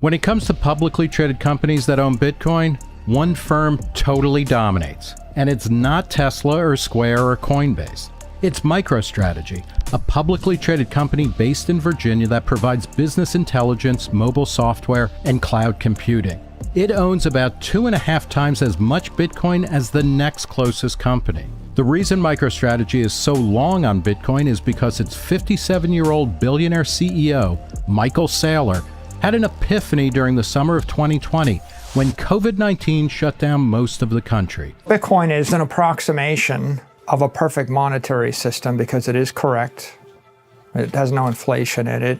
When it comes to publicly traded companies that own Bitcoin, one firm totally dominates, and it's not Tesla or Square or Coinbase. It's MicroStrategy, a publicly traded company based in Virginia that provides business intelligence, mobile software, and cloud computing. It owns about 2.5 times as much Bitcoin as the next closest company. The reason MicroStrategy is so long on Bitcoin is because its 57-year-old billionaire CEO, Michael Saylor, had an epiphany during the summer of 2020 when COVID-19 shut down most of the country. Bitcoin is an approximation of a perfect monetary system because it is correct. It has no inflation in it.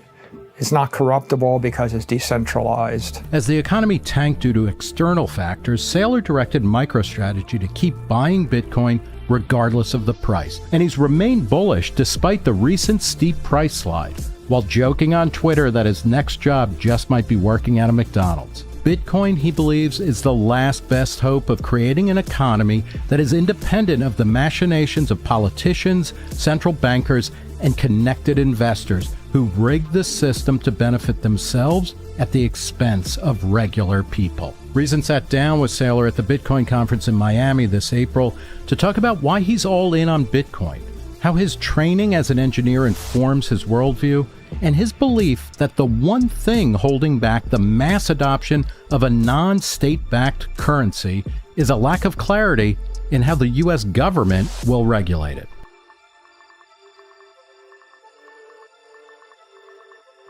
It's not corruptible because it's decentralized. As the economy tanked due to external factors, Saylor directed MicroStrategy to keep buying Bitcoin regardless of the price. And he's remained bullish despite the recent steep price slide, while joking on Twitter that his next job just might be working at a McDonald's. Bitcoin, he believes, is the last best hope of creating an economy that is independent of the machinations of politicians, central bankers, and connected investors who rig the system to benefit themselves at the expense of regular people. Reason sat down with Saylor at the Bitcoin conference in Miami this April to talk about why he's all in on Bitcoin, how his training as an engineer informs his worldview, and his belief that the one thing holding back the mass adoption of a non-state-backed currency is a lack of clarity in how the U.S. government will regulate it.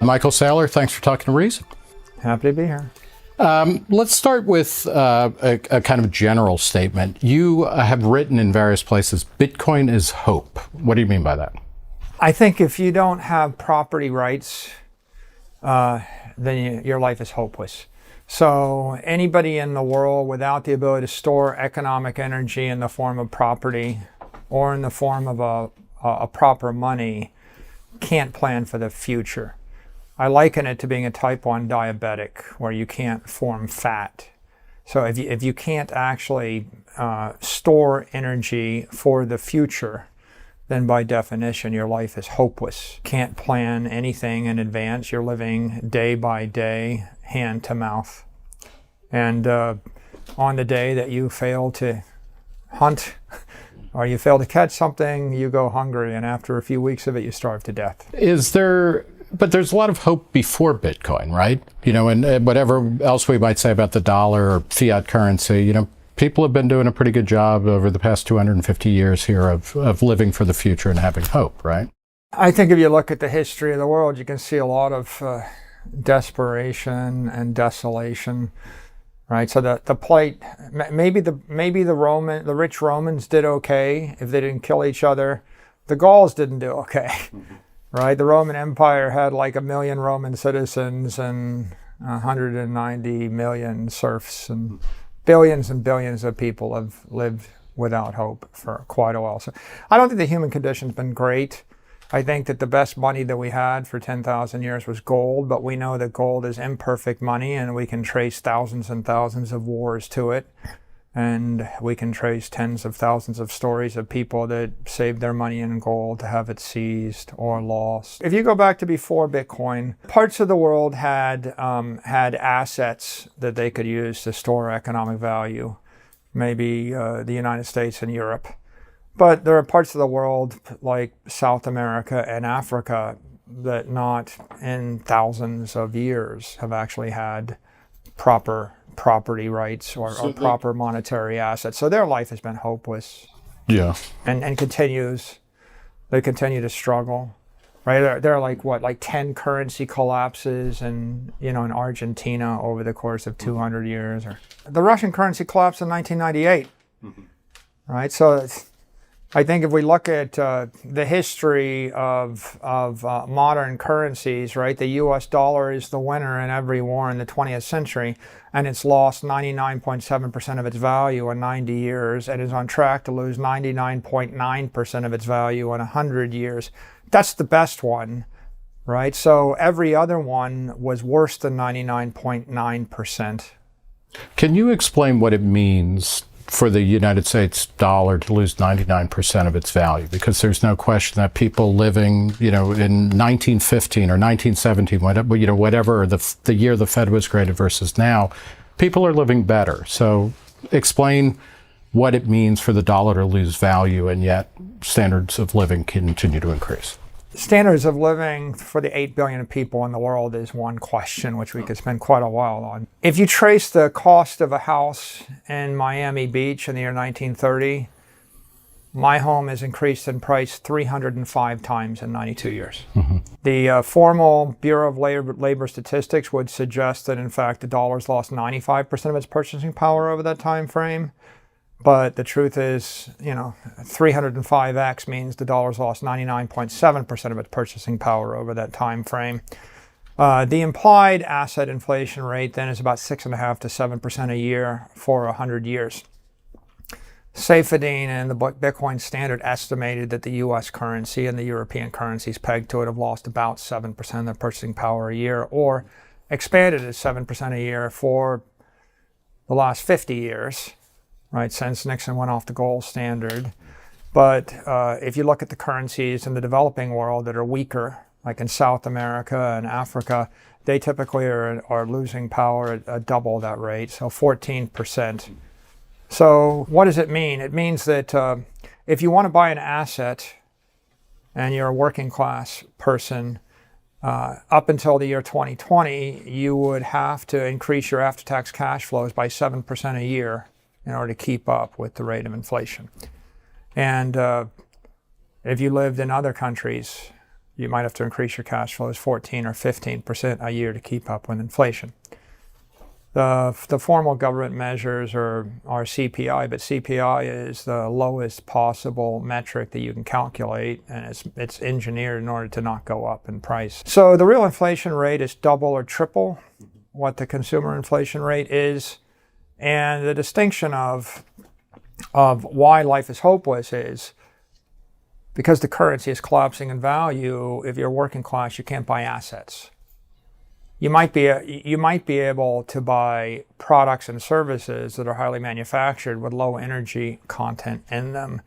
Michael Saylor, thanks for talking to Reason. Happy to be here. Let's start with a kind of general statement. You have written in various places, Bitcoin is hope. What do you mean by that? I think if you don't have property rights, then your life is hopeless. So anybody in the world without the ability to store economic energy in the form of property or in the form of a proper money can't plan for the future. I liken it to being a type 1 diabetic where you can't form fat. So if you can't actually store energy for the future, then by definition your life is hopeless. Can't plan anything in advance. You're living day by day, hand to mouth. And on the day that you fail to hunt or you fail to catch something, you go hungry, and after a few weeks of it, you starve to death. But there's a lot of hope before Bitcoin, right? You know, and whatever else we might say about the dollar or fiat currency, you know, people have been doing a pretty good job over the past 250 years here of living for the future and having hope, right? I think if you look at the history of the world, you can see a lot of desperation and desolation, right? So the plight, maybe the rich Romans did okay if they didn't kill each other. The Gauls didn't do okay. Mm-hmm. Right, the Roman Empire had like 1 million Roman citizens and 190 million serfs, and billions of people have lived without hope for quite a while. So I don't think the human condition's been great. I think that the best money that we had for 10,000 years was gold, but we know that gold is imperfect money, and we can trace thousands and thousands of wars to it. And we can trace tens of thousands of stories of people that saved their money in gold to have it seized or lost. If you go back to before Bitcoin, parts of the world had assets that they could use to store economic value, maybe the United States and Europe. But there are parts of the world like South America and Africa that not in thousands of years have actually had proper property rights or proper monetary assets. So their life has been hopeless. Yeah. And continues. They continue to struggle. Right? There are like 10 currency collapses in Argentina over the course of 200 years. Or the Russian currency collapsed in 1998. Mm-hmm. Right? So I think if we look at the history of modern currencies, right, the U.S. dollar is the winner in every war in the 20th century, and it's lost 99.7% of its value in 90 years, and is on track to lose 99.9% of its value in 100 years. That's the best one, right? So every other one was worse than 99.9%. Can you explain what it means for the United States dollar to lose 99% of its value, because there's no question that people living, in 1915 or 1917, whatever the year the Fed was created versus now, people are living better. So explain what it means for the dollar to lose value and yet standards of living continue to increase. Standards of living for the 8 billion people in the world is one question, which we could spend quite a while on. If you trace the cost of a house in Miami Beach in the year 1930, my home has increased in price 305 times in 92 years. Mm-hmm. The formal Bureau of Labor Statistics would suggest that, in fact, the dollar's lost 95% of its purchasing power over that time frame. But the truth is, 305x means the dollar's lost 99.7% of its purchasing power over that time frame. The implied asset inflation rate then is about 6.5% to 7% a year for 100 years. Saifedean and the Bitcoin Standard estimated that the U.S. currency and the European currencies pegged to it have lost about 7% of their purchasing power a year, or expanded at 7% a year for the last 50 years. Right, since Nixon went off the gold standard. But if you look at the currencies in the developing world that are weaker, like in South America and Africa, they typically are losing power at double that rate, so 14%. So what does it mean? It means that if you want to buy an asset and you're a working class person, up until the year 2020, you would have to increase your after-tax cash flows by 7% a year in order to keep up with the rate of inflation. And if you lived in other countries, you might have to increase your cash flows 14 or 15% a year to keep up with inflation. The formal government measures are CPI, but CPI is the lowest possible metric that you can calculate, and it's engineered in order to not go up in price. So the real inflation rate is double or triple what the consumer inflation rate is. And the distinction of why life is hopeless is because the currency is collapsing in value. If you're working class, you can't buy assets. You might be able to buy products and services that are highly manufactured with low energy content in them,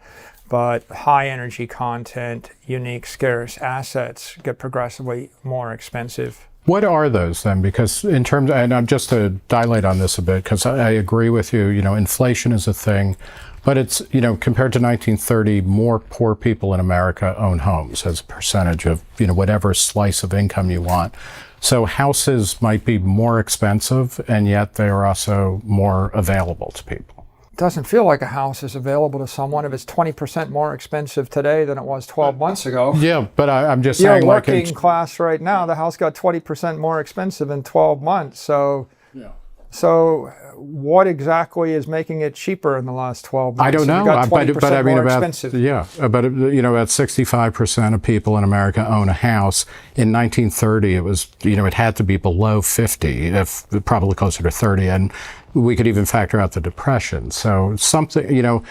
but high energy content, unique, scarce assets get progressively more expensive. What are those then? Because in terms, and I'm just to dilate on this a bit, because I agree with you, inflation is a thing, but it's, compared to 1930, more poor people in America own homes as a percentage of, whatever slice of income you want. So houses might be more expensive, and yet they are also more available to people. It doesn't feel like a house is available to someone if it's 20% more expensive today than it was 12 months ago. Yeah, but I'm just saying, like, working class right now, the house got 20% more expensive in 12 months. So, yeah. So what exactly is making it cheaper in the last 12 months? I don't know, but I mean, about 65% of people in America own a house. In 1930, it was, it had to be below 50, if probably closer to 30, and we could even factor out the Depression. So something,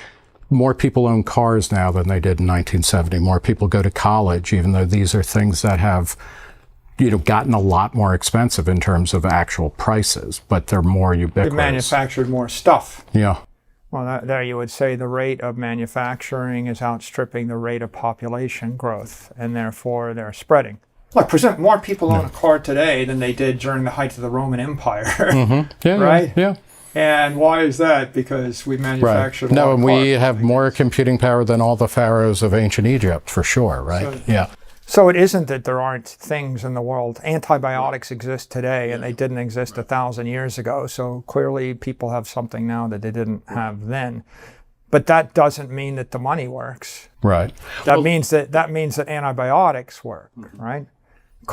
more people own cars now than they did in 1970. More people go to college, even though these are things that have, gotten a lot more expensive in terms of actual prices, but they're more ubiquitous. They manufactured more stuff. Yeah. Well, there you would say the rate of manufacturing is outstripping the rate of population growth, and therefore they're spreading. Look, more people own a car today than they did during the height of the Roman Empire. Mm-hmm. Yeah, right? Yeah. And why is that? Because we manufactured a lot of cars. We have more computing power than all the pharaohs of ancient Egypt, for sure, right? So it isn't that there aren't things in the world. Antibiotics exist today, and they didn't exist 1,000 years ago. So clearly people have something now that they didn't have then. But that doesn't mean that the money works. Right. That means that antibiotics work, right?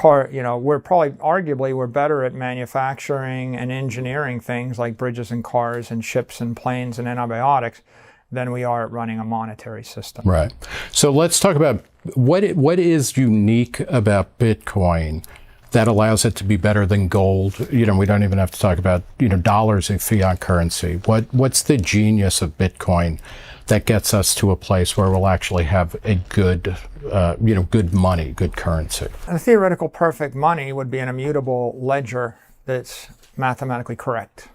We're probably, arguably, we're better at manufacturing and engineering things like bridges and cars and ships and planes and antibiotics than we are at running a monetary system. Right. So let's talk about what is unique about Bitcoin that allows it to be better than gold. We don't even have to talk about, dollars in fiat currency. What's the genius of Bitcoin that gets us to a place where we'll actually have a good, good money, good currency? A theoretical perfect money would be an immutable ledger that's mathematically correct.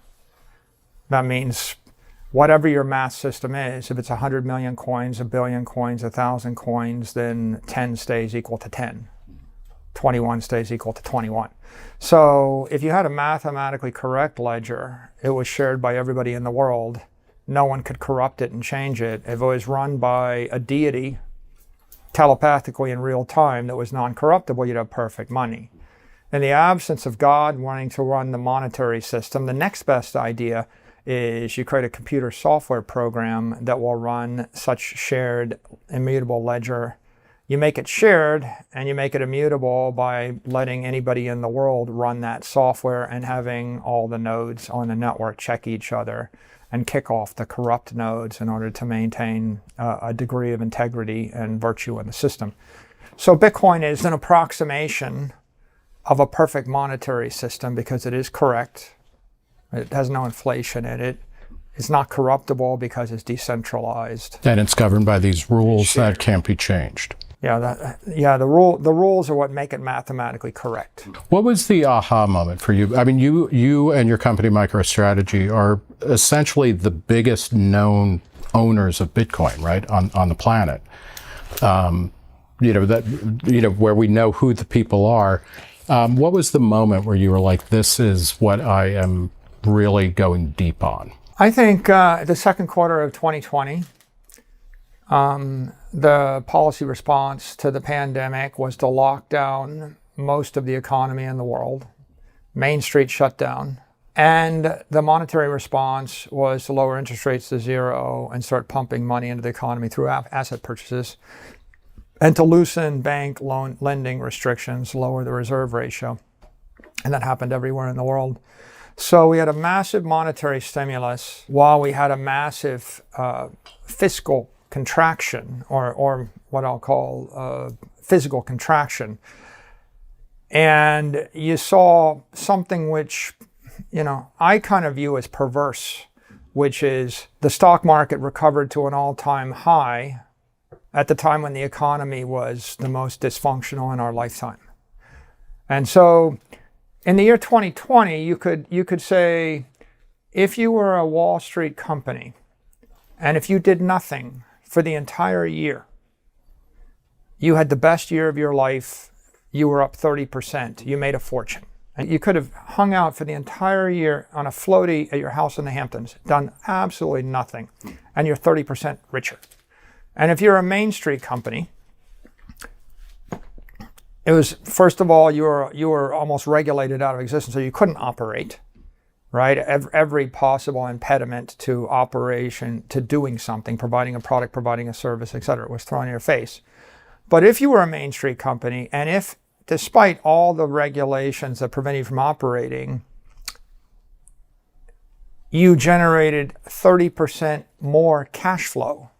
That means whatever your math system is, if it's 100 million coins, 1 billion coins, 1,000 coins, then 10 stays equal to 10. 21 stays equal to 21. So if you had a mathematically correct ledger, it was shared by everybody in the world. No one could corrupt it and change it. If it was run by a deity telepathically in real time that was non-corruptible, you'd have perfect money. In the absence of God wanting to run the monetary system, the next best idea is you create a computer software program that will run such shared immutable ledger. You make it shared and you make it immutable by letting anybody in the world run that software and having all the nodes on the network check each other and kick off the corrupt nodes in order to maintain a degree of integrity and virtue in the system. So Bitcoin is an approximation of a perfect monetary system because it is correct. It has no inflation in it. It's not corruptible because it's decentralized. And it's governed by these rules that can't be changed. The rules are what make it mathematically correct. What was the aha moment for you? I mean, you and your company MicroStrategy are essentially the biggest known owners of Bitcoin, right, on the planet. Where we know who the people are. What was the moment where you were like, this is what I am really going deep on? I think the second quarter of 2020, the policy response to the pandemic was to lock down most of the economy in the world. Main Street shut down. And the monetary response was to lower interest rates to zero and start pumping money into the economy through asset purchases, and to loosen bank loan lending restrictions, lower the reserve ratio. And that happened everywhere in the world. So we had a massive monetary stimulus while we had a massive fiscal contraction, or what I'll call physical contraction. And you saw something which, I kind of view as perverse, which is the stock market recovered to an all-time high at the time when the economy was the most dysfunctional in our lifetime. And so in the year 2020, you could say, if you were a Wall Street company, and if you did nothing for the entire year, you had the best year of your life, you were up 30%, you made a fortune. And you could have hung out for the entire year on a floaty at your house in the Hamptons, done absolutely nothing, and you're 30% richer. And if you're a Main Street company, it was, first of all, you were almost regulated out of existence, so you couldn't operate, right? Every possible impediment to operation, to doing something, providing a product, providing a service, etc., was thrown in your face. But if you were a Main Street company, and if, despite all the regulations that prevent you from operating, you generated 30% more cash flow,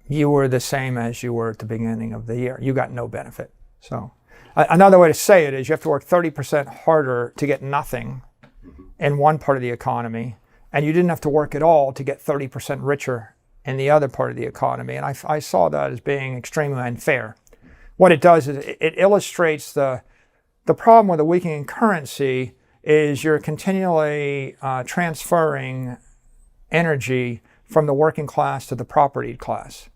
you were the same as you were at the beginning of the year. You got no benefit. So another way to say it is you have to work 30% harder to get nothing in one part of the economy, and you didn't have to work at all to get 30% richer in the other part of the economy. And I saw that as being extremely unfair. What it does is it illustrates the problem with a weakening currency is you're continually transferring energy from the working class to the propertied class.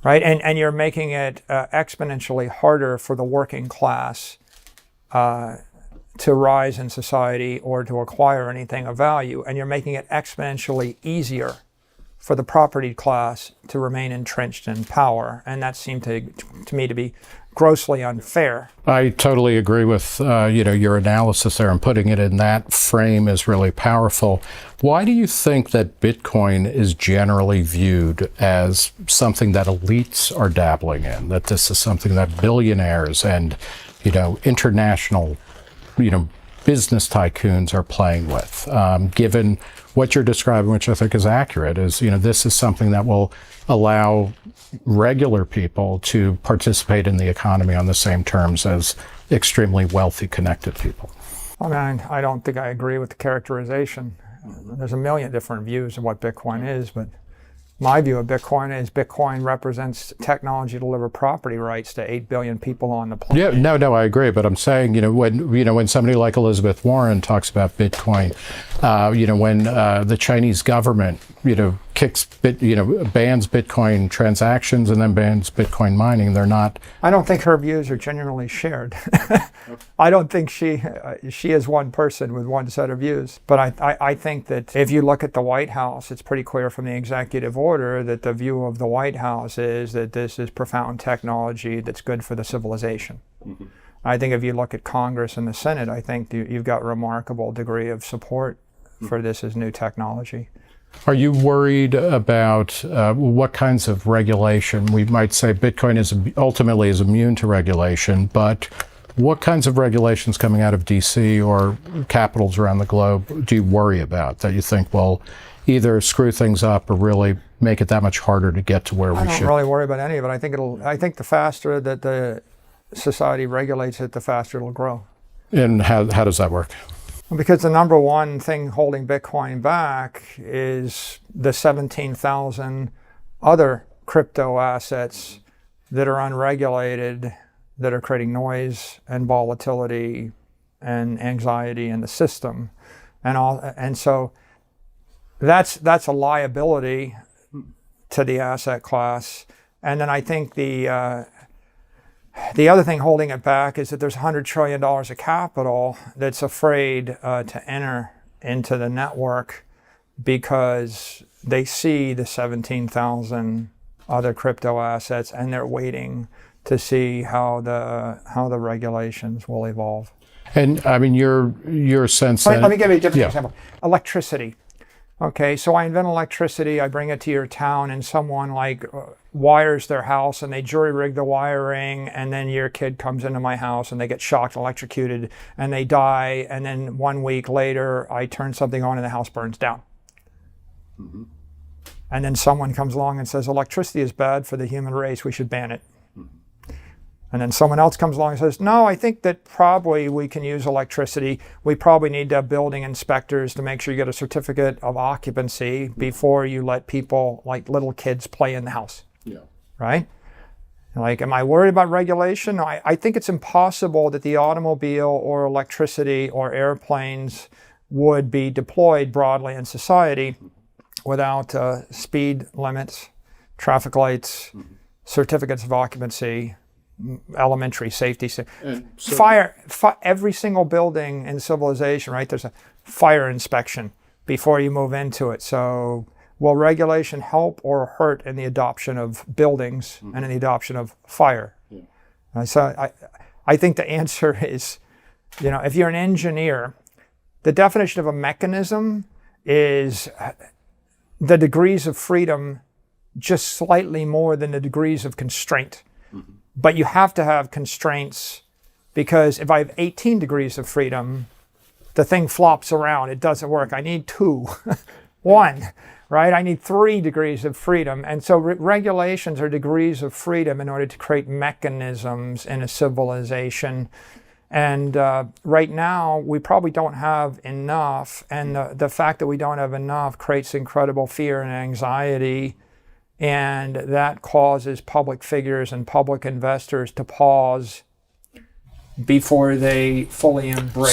Right, and you're making it exponentially harder for the working class to rise in society or to acquire anything of value, and you're making it exponentially easier for the propertied class to remain entrenched in power, and that seemed to me to be grossly unfair. I totally agree with your analysis there, and putting it in that frame is really powerful. Why do you think that Bitcoin is generally viewed as something that elites are dabbling in, that this is something that billionaires and international business tycoons are playing with, given what you're describing, which I think is accurate, is this is something that will allow regular people to participate in the economy on the same terms as extremely wealthy, connected people? I don't think I agree with the characterization. There's a million different views of what Bitcoin is, but My view of Bitcoin is Bitcoin represents technology to deliver property rights to 8 billion people on the planet. Yeah, no, I agree. But I'm saying, when somebody like Elizabeth Warren talks about Bitcoin, when the Chinese government, bans Bitcoin transactions and then bans Bitcoin mining, they're not. I don't think her views are genuinely shared. I don't think she is one person with one set of views. But I think that if you look at the White House, it's pretty clear from the executive order that the view of the White House is that this is profound technology that's good for the civilization. Mm-hmm. I think if you look at Congress and the Senate, I think you've got a remarkable degree of support for this as new technology. Are you worried about what kinds of regulation? We might say Bitcoin ultimately is immune to regulation, but what kinds of regulations coming out of DC or capitals around the globe do you worry about that you think will either screw things up or really make it that much harder to get to where we should? I don't really worry about any of it. I think the faster that the society regulates it, the faster it'll grow. And how does that work? Because the number one thing holding Bitcoin back is the 17,000 other crypto assets that are unregulated, that are creating noise and volatility and anxiety in the system. And so that's a liability to the asset class. And then I think the other thing holding it back is that there's $100 trillion of capital that's afraid to enter into the network because they see the 17,000 other crypto assets and they're waiting to see how the regulations will evolve. And I mean, your sense. Let me give you a different example. Electricity. Okay, so I invent electricity, I bring it to your town, and someone wires their house and they jury rig the wiring, and then your kid comes into my house and they get shocked, electrocuted, and they die, and then 1 week later I turn something on and the house burns down. Mm-hmm. And then someone comes along and says electricity is bad for the human race, we should ban it. And then someone else comes along and says, no, I think that probably we can use electricity. We probably need to have building inspectors to make sure you get a certificate of occupancy before you let people, like little kids, play in the house. Yeah. Right? Am I worried about regulation? I think it's impossible that the automobile or electricity or airplanes would be deployed broadly in society without speed limits, traffic lights, certificates of occupancy, elementary safety. Fire, every single building in civilization, right? There's a fire inspection before you move into it. So will regulation help or hurt in the adoption of buildings and in the adoption of fire? Yeah. So I think the answer is, if you're an engineer, the definition of a mechanism is the degrees of freedom just slightly more than the degrees of constraint. Mm-hmm. But you have to have constraints, because if I have 18 degrees of freedom, the thing flops around. It doesn't work. I need 2, 1, right? I need 3 degrees of freedom. And so regulations are degrees of freedom in order to create mechanisms in a civilization. And right now, we probably don't have enough. And the fact that we don't have enough creates incredible fear and anxiety. And that causes public figures and public investors to pause before they fully embrace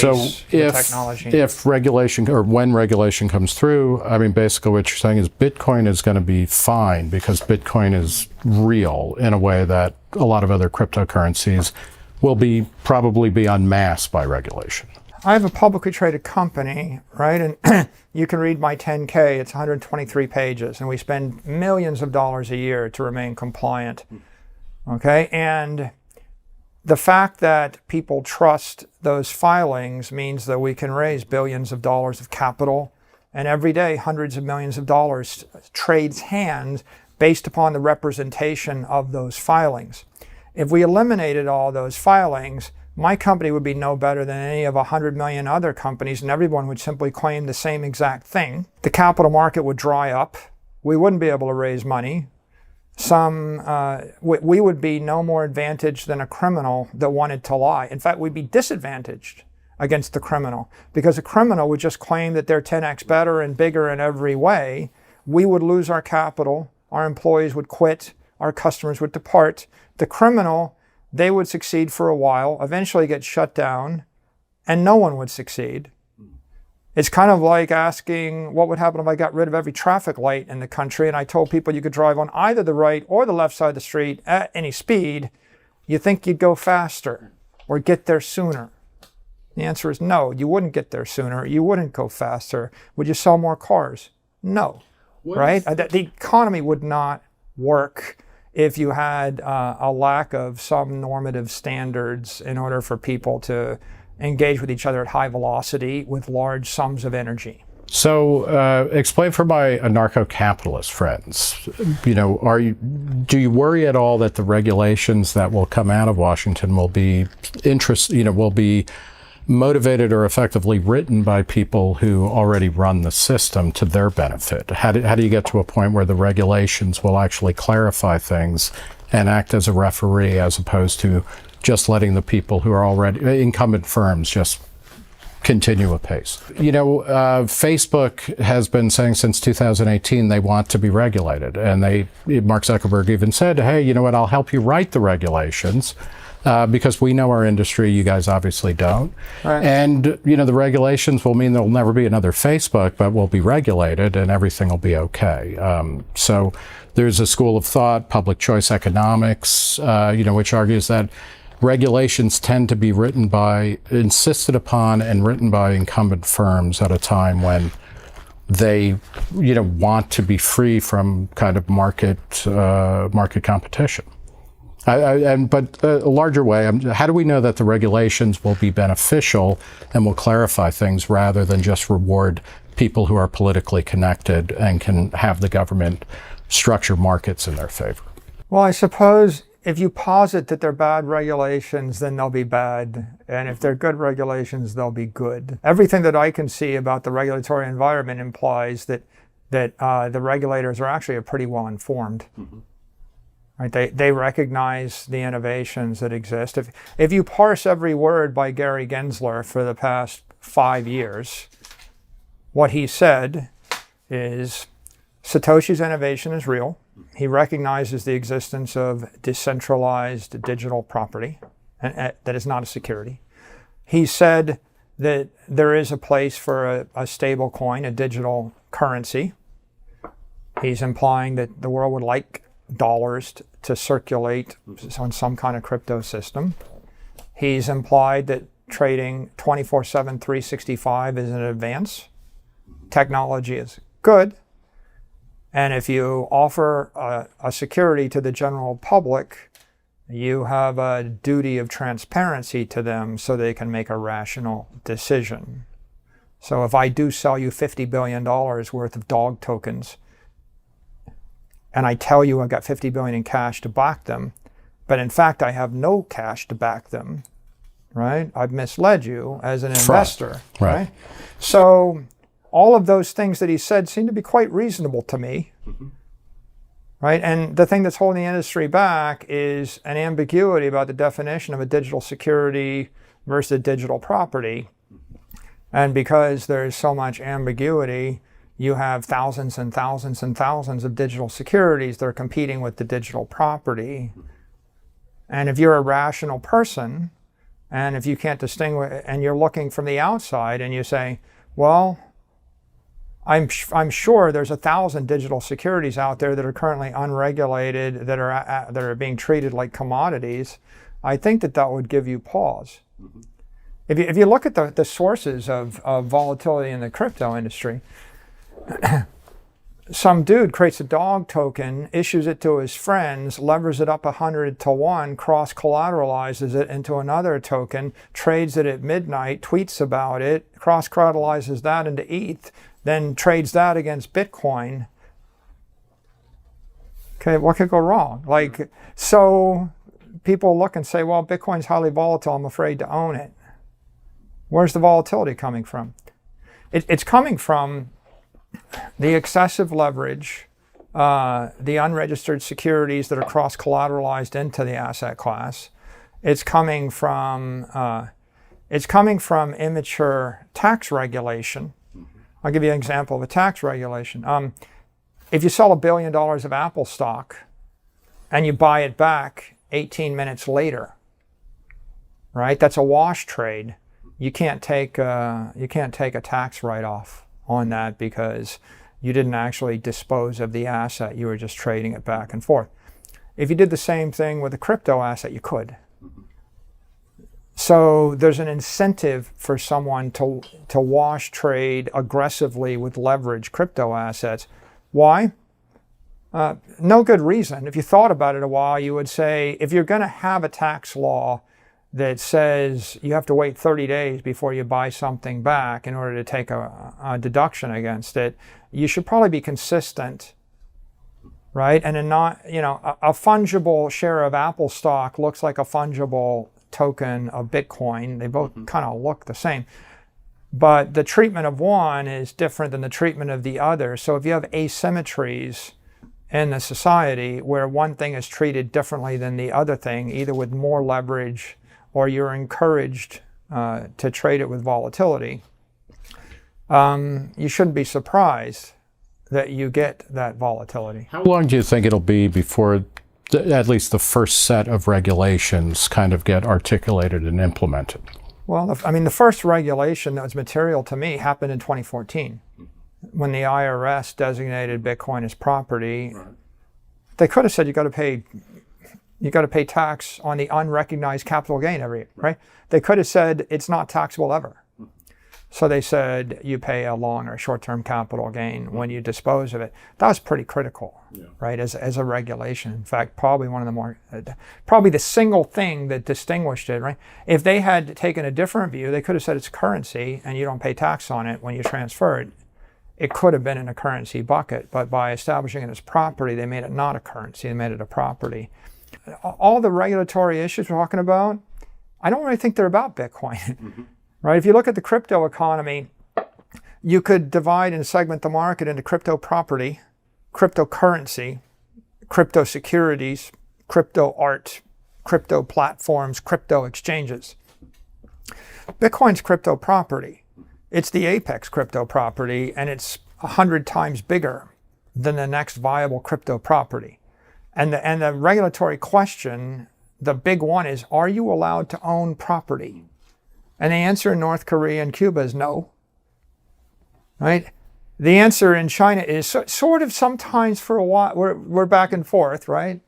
the technology. If regulation, or when regulation comes through, I mean, basically what you're saying is Bitcoin is going to be fine because Bitcoin is real in a way that a lot of other cryptocurrencies will probably be unmasked by regulation. I have a publicly traded company, right? And you can read my 10K. It's 123 pages, and we spend millions of dollars a year to remain compliant. Okay? And the fact that people trust those filings means that we can raise billions of dollars of capital, and every day hundreds of millions of dollars trades hands based upon the representation of those filings. If we eliminated all those filings, my company would be no better than any of 100 million other companies, and everyone would simply claim the same exact thing. The capital market would dry up. We wouldn't be able to raise money. We would be no more advantaged than a criminal that wanted to lie. In fact, we'd be disadvantaged against the criminal, because a criminal would just claim that they're 10x better and bigger in every way. We would lose our capital. our employees would quit, our customers would depart. The criminal, they would succeed for a while, eventually get shut down, and no one would succeed. It's kind of like asking what would happen if I got rid of every traffic light in the country and I told people you could drive on either the right or the left side of the street at any speed. You think you'd go faster or get there sooner? The answer is no, you wouldn't get there sooner. You wouldn't go faster. Would you sell more cars? No, right? The economy would not work if you had a lack of some normative standards in order for people to engage with each other at high velocity with large sums of energy. So explain for my anarcho-capitalist friends, do you worry at all that the regulations that will come out of Washington will be will be motivated or effectively written by people who already run the system to their benefit? How do you get to a point where the regulations will actually clarify things and act as a referee as opposed to just letting the people who are already incumbent firms just continue apace? Facebook has been saying since 2018 they want to be regulated, and Mark Zuckerberg even said, hey, you know what, I'll help you write the regulations because we know our industry, you guys obviously don't. Right. And the regulations will mean there'll never be another Facebook, but we'll be regulated and everything will be okay. So there's a school of thought, public choice economics, which argues that regulations tend to be insisted upon and written by incumbent firms at a time when they, want to be free from kind of market competition. But a larger way, how do we know that the regulations will be beneficial and will clarify things rather than just reward people who are politically connected and can have the government structure markets in their favor? Well, I suppose if you posit that they're bad regulations, then they'll be bad. And if they're good regulations, they'll be good. Everything that I can see about the regulatory environment implies that the regulators are actually pretty well informed. Mm-hmm. Right? They recognize the innovations that exist. If you parse every word by Gary Gensler for the past 5 years, what he said is Satoshi's innovation is real. He recognizes the existence of decentralized digital property, and that is not a security. He said that there is a place for a stable coin, a digital currency. He's implying that the world would like dollars to circulate on some kind of crypto system. He's implied that trading 24/7, 365 is an advance. Technology is good. And if you offer a security to the general public, you have a duty of transparency to them so they can make a rational decision. So if I do sell you $50 billion worth of dog tokens, and I tell you I got $50 billion in cash to back them, but in fact I have no cash to back them, right? I've misled you as an investor, right? So all of those things that he said seem to be quite reasonable to me, mm-hmm. right? And the thing that's holding the industry back is an ambiguity about the definition of a digital security versus digital property. And because there's so much ambiguity, you have thousands and thousands and thousands of digital securities that are competing with the digital property. And if you're a rational person, and if you can't distinguish, and you're looking from the outside and you say, well, I'm sure there's 1,000 digital securities out there that are currently unregulated, that are being treated like commodities, I think that would give you pause. Mm-hmm. If you look at the sources of volatility in the crypto industry, some dude creates a dog token, issues it to his friends, levers it up 100 to 1, cross-collateralizes it into another token, trades it at midnight, tweets about it, cross-collateralizes that into ETH, then trades that against Bitcoin. Okay, what could go wrong? So people look and say, well, Bitcoin's highly volatile, I'm afraid to own it. Where's the volatility coming from? It's coming from the excessive leverage, the unregistered securities that are cross-collateralized into the asset class. It's coming from immature tax regulation. I'll give you an example of a tax regulation. if you sell $1 billion of Apple stock and you buy it back 18 minutes later, right? That's a wash trade. You can't take a tax write-off on that because you didn't actually dispose of the asset. You were just trading it back and forth. If you did the same thing with a crypto asset, you could. So there's an incentive for someone to wash trade aggressively with leverage crypto assets. Why? No good reason. If you thought about it a while, you would say, if you're going to have a tax law that says you have to wait 30 days before you buy something back in order to take a deduction against it, you should probably be consistent, right? And not, a fungible share of Apple stock looks like a fungible token of Bitcoin. They both kind of look the same. But the treatment of one is different than the treatment of the other. So if you have asymmetries in the society where one thing is treated differently than the other thing, either with more leverage or you're encouraged to trade it with volatility, you shouldn't be surprised that you get that volatility. How long do you think it'll be before at least the first set of regulations kind of get articulated and implemented? Well, the first regulation that was material to me happened in 2014 when the IRS designated Bitcoin as property. Right. They could have said you got to pay tax on the unrecognized capital gain every year, right? They could have said it's not taxable ever. So they said you pay a long or short-term capital gain when you dispose of it. That was pretty critical, right, as a regulation. In fact, probably probably the single thing that distinguished it, right? If they had taken a different view, they could have said it's currency and you don't pay tax on it when you transfer it. It could have been in a currency bucket, but by establishing it as property, they made it not a currency, they made it a property. All the regulatory issues we're talking about, I don't really think they're about Bitcoin. Right? If you look at the crypto economy, you could divide and segment the market into crypto property, cryptocurrency, crypto securities, crypto art, crypto platforms, crypto exchanges. Bitcoin's crypto property. It's the apex crypto property, and it's 100 times bigger than the next viable crypto property. And the regulatory question, the big one is, are you allowed to own property? And the answer in North Korea and Cuba is no, right? The answer in China is sort of sometimes for a while, we're back and forth, right?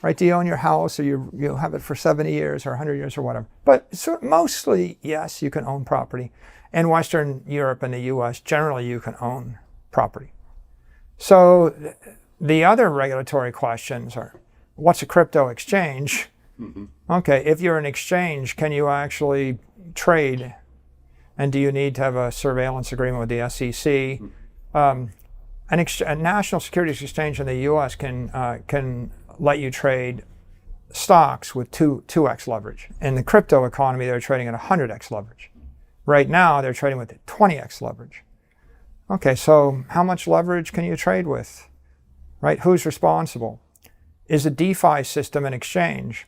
Right? Do you own your house or you have it for 70 years or 100 years or whatever? But mostly, yes, you can own property. In Western Europe and the US, generally you can own property. So the other regulatory questions are, what's a crypto exchange? Okay, if you're an exchange, can you actually trade? And do you need to have a surveillance agreement with the SEC? A national securities exchange in the U.S. can let you trade stocks with 2x leverage. In the crypto economy, they're trading at 100x leverage. Right now, they're trading with 20x leverage. Okay, so how much leverage can you trade with? Right? Who's responsible? Is a DeFi system an exchange?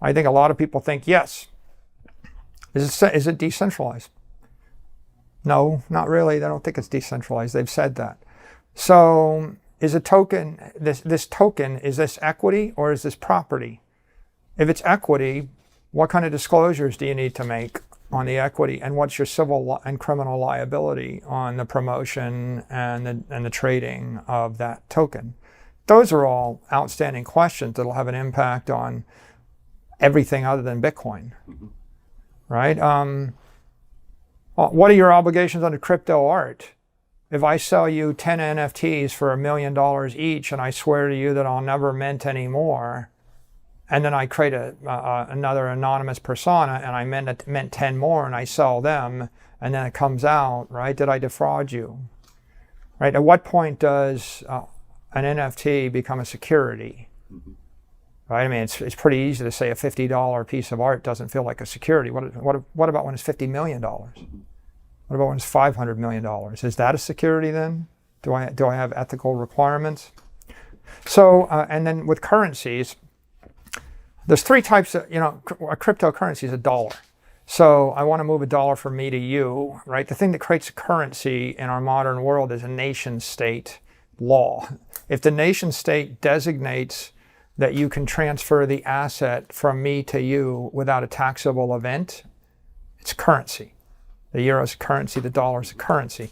I think a lot of people think yes. Is it decentralized? No, not really. They don't think it's decentralized. They've said that. So is a token, this token, is this equity or is this property? If it's equity, what kind of disclosures do you need to make on the equity? And what's your civil and criminal liability on the promotion and the trading of that token? Those are all outstanding questions that'll have an impact on everything other than Bitcoin, right? What are your obligations under crypto art? If I sell you 10 NFTs for $1 million each and I swear to you that I'll never mint any more, and then I create another anonymous persona and I mint 10 more and I sell them, and then it comes out, right? Did I defraud you? Right? At what point does an NFT become a security? Right? I mean, it's pretty easy to say a $50 piece of art doesn't feel like a security. What about when it's $50 million? What about when it's $500 million? Is that a security then? Do I have ethical requirements? So, and then with currencies, there's three types of, a cryptocurrency is a dollar. So I want to move a dollar from me to you, right? The thing that creates a currency in our modern world is a nation state law. If the nation state designates that you can transfer the asset from me to you without a taxable event, it's currency. The euro is a currency, the dollar is a currency.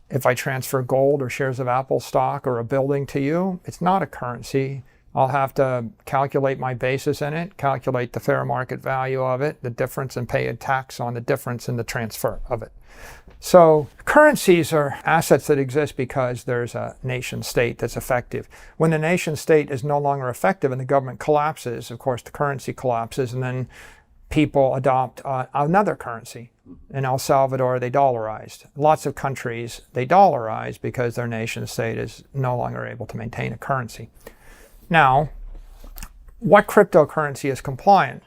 If I transfer gold or shares of Apple stock or a building to you, it's not a currency. I'll have to calculate my basis in it, calculate the fair market value of it, the difference, and pay a tax on the difference in the transfer of it. So currencies are assets that exist because there's a nation state that's effective. When the nation state is no longer effective and the government collapses, of course the currency collapses, and then people adopt another currency. In El Salvador, they dollarized. Lots of countries, they dollarize because their nation state is no longer able to maintain a currency. Now, what cryptocurrency is compliant?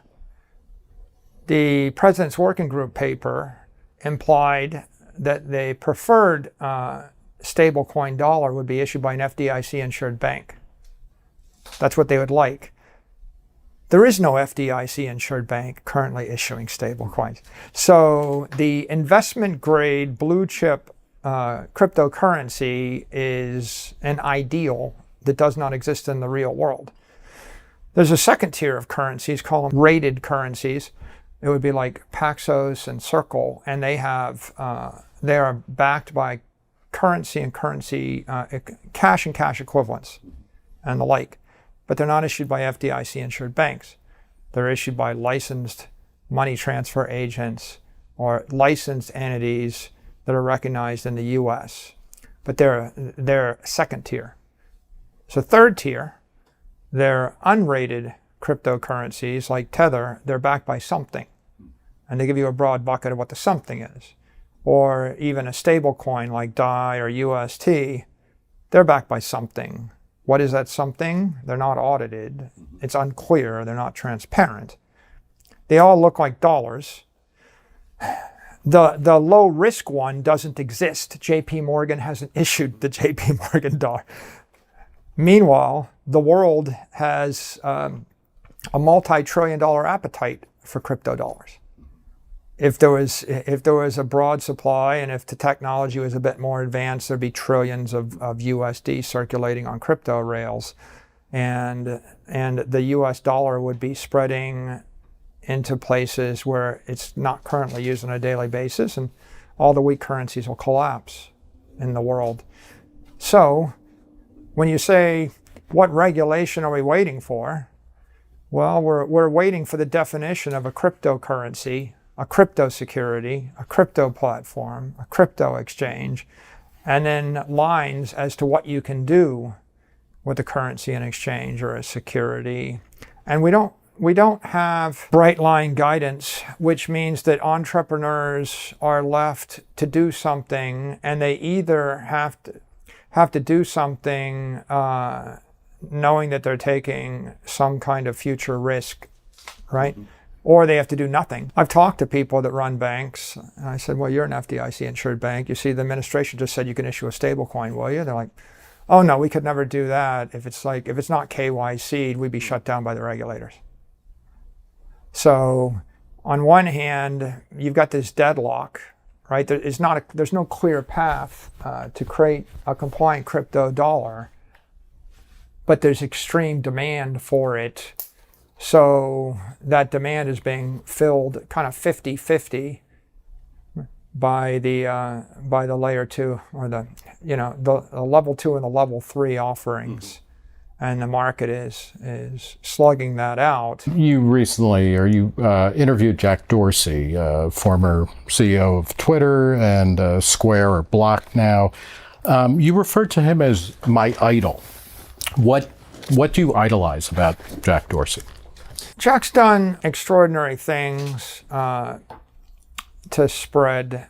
The President's Working Group paper implied that the preferred stablecoin dollar would be issued by an FDIC-insured bank. That's what they would like. There is no FDIC-insured bank currently issuing stablecoins. So the investment-grade blue-chip cryptocurrency is an ideal that does not exist in the real world. There's a second tier of currencies, call them rated currencies. It would be like Paxos and Circle, and they are backed by currency and cash and cash equivalents and the like. But they're not issued by FDIC-insured banks. They're issued by licensed money transfer agents or licensed entities that are recognized in the US. But they're second tier. So third tier, they're unrated cryptocurrencies like Tether. They're backed by something. And they give you a broad bucket of what the something is. Or even a stable coin like DAI or UST, they're backed by something. What is that something? They're not audited. It's unclear. They're not transparent. They all look like dollars. The low risk one doesn't exist. JP Morgan hasn't issued the JP Morgan dollar. Meanwhile, the world has a multi-trillion-dollar appetite for crypto dollars. If there was a broad supply and if the technology was a bit more advanced, there'd be trillions of USD circulating on crypto rails, and the US dollar would be spreading into places where it's not currently used on a daily basis, and all the weak currencies will collapse in the world. So when you say, what regulation are we waiting for? Well, we're waiting for the definition of a cryptocurrency, a crypto security, a crypto platform, a crypto exchange, and then lines as to what you can do with a currency and exchange or a security. And we don't have bright line guidance, which means that entrepreneurs are left to do something, and they either have to do something knowing that they're taking some kind of future risk, right? Mm-hmm. Or they have to do nothing. I've talked to people that run banks, and I said, well, you're an FDIC-insured bank. You see, the administration just said you can issue a stable coin, will you? They're like, oh, no, we could never do that. If it's not KYC'd, we'd be shut down by the regulators. So on one hand, you've got this deadlock, right? There's no clear path to create a compliant crypto dollar, but there's extreme demand for it. So that demand is being filled kind of 50-50 by the layer 2 or the level 2 and the level 3 offerings. Mm-hmm. And the market is slugging that out. You interviewed Jack Dorsey, former CEO of Twitter and Square or Block now. You referred to him as my idol. What do you idolize about Jack Dorsey? Jack's done extraordinary things to spread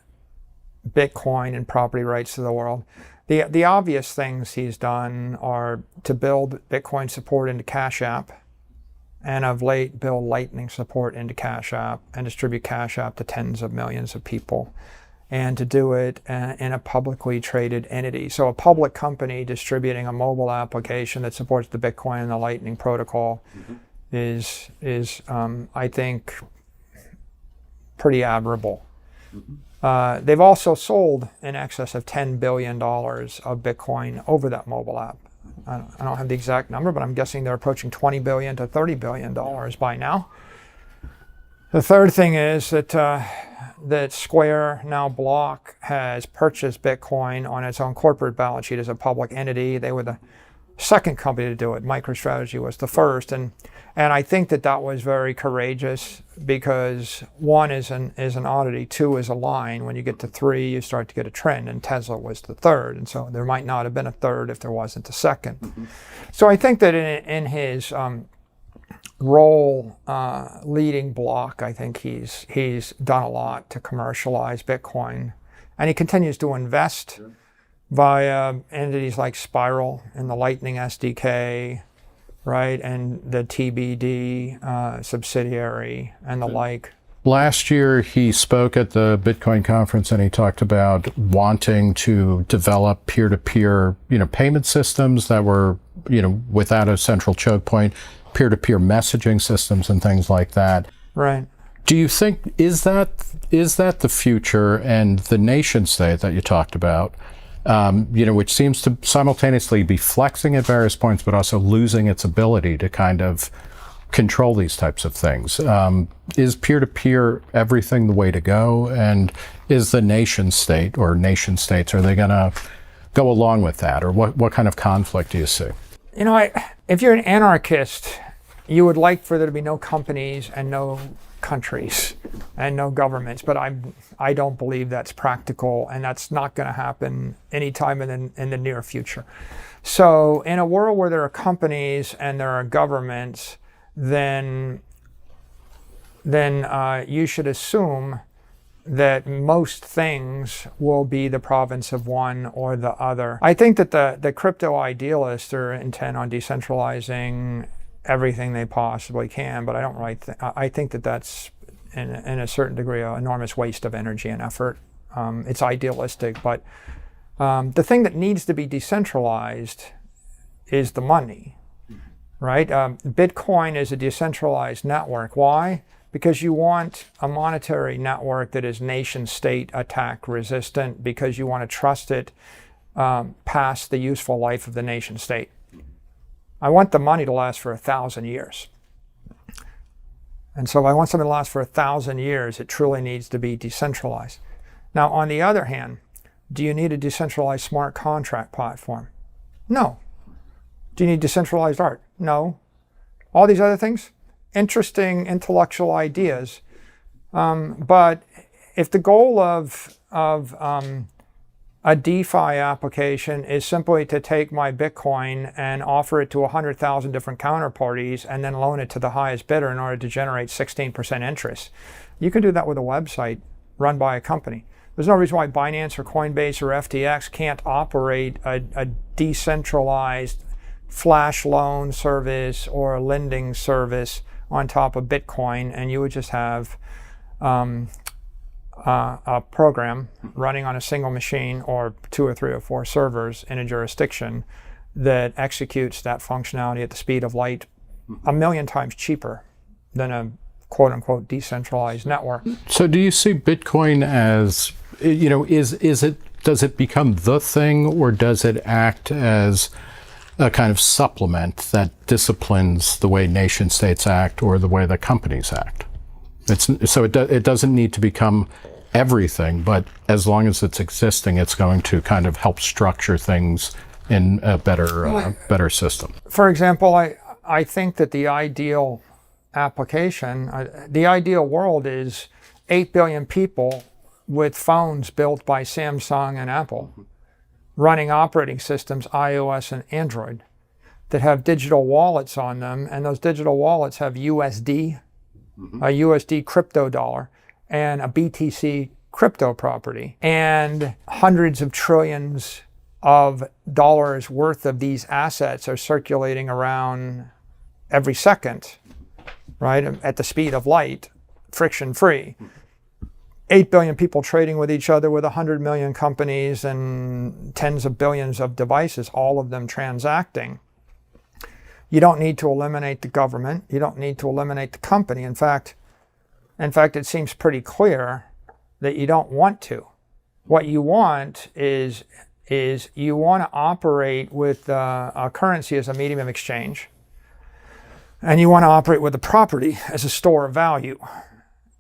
Bitcoin and property rights to the world. The obvious things he's done are to build Bitcoin support into Cash App, and of late build Lightning support into Cash App and distribute Cash App to tens of millions of people, and to do it in a publicly traded entity. So a public company distributing a mobile application that supports the Bitcoin and the Lightning protocol is I think, pretty admirable. They've also sold in excess of $10 billion of Bitcoin over that mobile app. I don't have the exact number, but I'm guessing they're approaching $20 billion to $30 billion by now. The third thing is that Square, now Block, has purchased Bitcoin on its own corporate balance sheet as a public entity. They were the second company to do it. MicroStrategy was the first, and I think that was very courageous, because one is an oddity, two is a line. When you get to three, you start to get a trend, and Tesla was the third, and so there might not have been a third if there wasn't a second. So I think that in his role leading Block, I think he's done a lot to commercialize Bitcoin, and he continues to invest via entities like Spiral and the Lightning SDK, right, and the TBD subsidiary and the like. Last year, he spoke at the Bitcoin conference, and he talked about wanting to develop peer-to-peer, payment systems that were, without a central choke point, peer-to-peer messaging systems and things like that. Right. Do you think, is that the future, and the nation state that you talked about, which seems to simultaneously be flexing at various points, but also losing its ability to kind of control these types of things? Is peer-to-peer everything the way to go? And is the nation state, or nation states, are they going to go along with that? Or what kind of conflict do you see? If you're an anarchist, you would like for there to be no companies and no countries and no governments, but I don't believe that's practical, and that's not going to happen anytime in the near future. So in a world where there are companies and there are governments, then you should assume that most things will be the province of one or the other. I think that the crypto idealists are intent on decentralizing everything they possibly can, but I don't really I think that that's in a certain degree an enormous waste of energy and effort. It's idealistic, but the thing that needs to be decentralized is the money, right? Bitcoin is a decentralized network. Why? Because you want a monetary network that is nation state attack resistant, because you want to trust it past the useful life of the nation state. I want the money to last for 1,000 years. And so if I want something to last for 1,000 years, it truly needs to be decentralized. Now, on the other hand, do you need a decentralized smart contract platform? No. Do you need decentralized art? No. All these other things? Interesting intellectual ideas. But if the goal of a DeFi application is simply to take my Bitcoin and offer it to 100,000 different counterparties and then loan it to the highest bidder in order to generate 16% interest, you can do that with a website run by a company. There's no reason why Binance or Coinbase or FTX can't operate a decentralized flash loan service or a lending service on top of Bitcoin, and you would just have a program running on a single machine or 2 or 3 or 4 servers in a jurisdiction that executes that functionality at the speed of light 1 million times cheaper than a quote-unquote decentralized network. So do you see Bitcoin as, does it become the thing, or does it act as a kind of supplement that disciplines the way nation states act or the way that companies act? It doesn't need to become everything, but as long as it's existing, it's going to kind of help structure things in a better system. For example, I think that the ideal application, the ideal world is 8 billion people with phones built by Samsung and Apple, running operating systems, iOS and Android, that have digital wallets on them, and those digital wallets have USD, a USD crypto dollar, and a BTC crypto property, and hundreds of trillions of dollars worth of these assets are circulating around every second, right, at the speed of light, friction-free. 8 billion people trading with each other, with 100 million companies and tens of billions of devices, all of them transacting. You don't need to eliminate the government. You don't need to eliminate the company. In fact, it seems pretty clear that you don't want to. What you want is you want to operate with a currency as a medium of exchange, and you want to operate with the property as a store of value.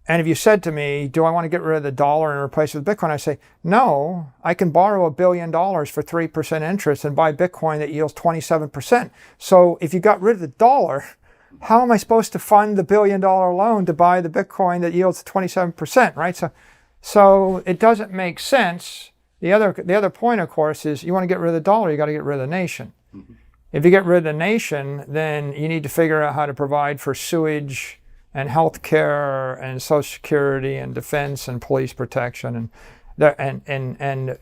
And if you said to me, do I want to get rid of the dollar and replace it with Bitcoin? I say, no, I can borrow $1 billion for 3% interest and buy Bitcoin that yields 27%. So if you got rid of the dollar, how am I supposed to fund the $1 billion loan to buy the Bitcoin that yields 27%, right? So it doesn't make sense. The other point, of course, is you want to get rid of the dollar, you got to get rid of the nation. Mm-hmm. If you get rid of the nation, then you need to figure out how to provide for sewage and health care and Social Security and defense and police protection and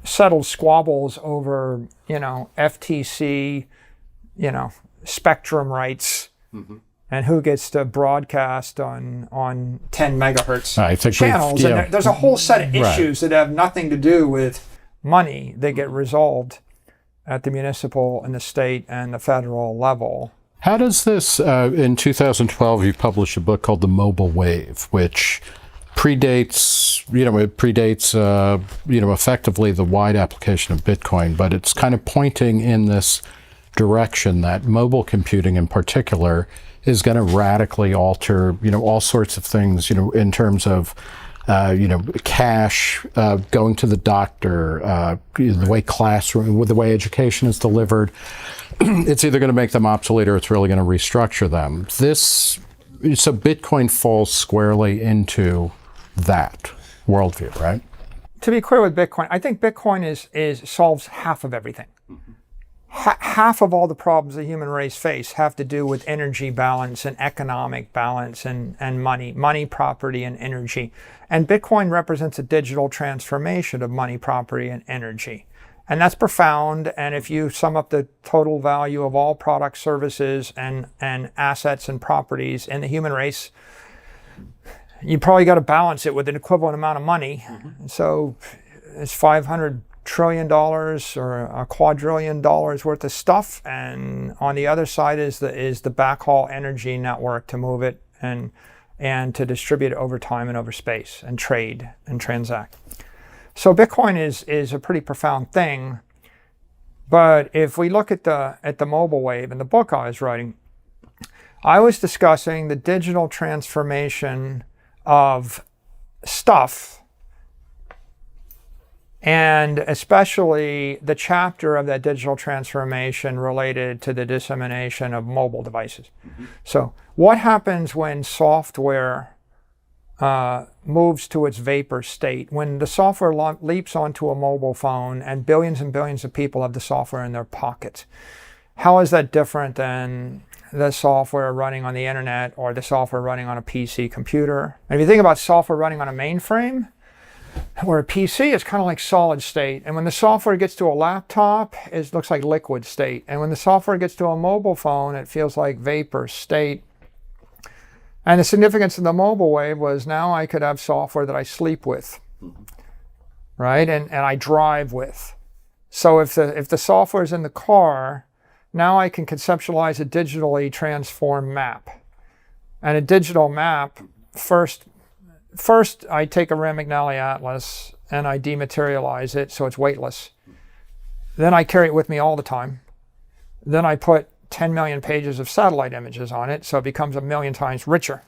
settled squabbles over, FTC, spectrum rights. Mm-hmm. And who gets to broadcast on 10 megahertz channels. And there's a whole set of issues that have nothing to do with money that get resolved at the municipal and the state and the federal level. How does this, in 2012, you published a book called The Mobile Wave, which predates effectively the wide application of Bitcoin, but it's kind of pointing in this direction that mobile computing in particular is going to radically alter, all sorts of things, in terms of, cash, going to the doctor, the way the way education is delivered. It's either going to make them obsolete or it's really going to restructure them. So Bitcoin falls squarely into that worldview, right? To be clear with Bitcoin, I think Bitcoin solves half of everything. Mm-hmm. Half of all the problems the human race face have to do with energy balance and economic balance and money, property, and energy. And Bitcoin represents a digital transformation of money, property, and energy. And that's profound. And if you sum up the total value of all products, services, and assets and properties in the human race, you probably got to balance it with an equivalent amount of money. Mm-hmm. So it's $500 trillion or a quadrillion dollars worth of stuff, and on the other side is the backhaul energy network to move it and to distribute it over time and over space and trade and transact. So Bitcoin is a pretty profound thing. But if we look at the mobile wave in the book I was writing, I was discussing the digital transformation of stuff, and especially the chapter of that digital transformation related to the dissemination of mobile devices. Mm-hmm. So what happens when software moves to its vapor state? When the software leaps onto a mobile phone and billions of people have the software in their pockets, how is that different than the software running on the internet or the software running on a PC computer? And if you think about software running on a mainframe, where a PC is kind of like solid state. And when the software gets to a laptop, it looks like liquid state. And when the software gets to a mobile phone, it feels like vapor state. And the significance of the mobile wave was now I could have software that I sleep with, right? And I drive with. So if the software is in the car, now I can conceptualize a digitally transformed map. And a digital map, First, I take a Ramagnoli atlas and I dematerialize it so it's weightless. Then I carry it with me all the time. Then I put 10 million pages of satellite images on it so it becomes 1 million times richer.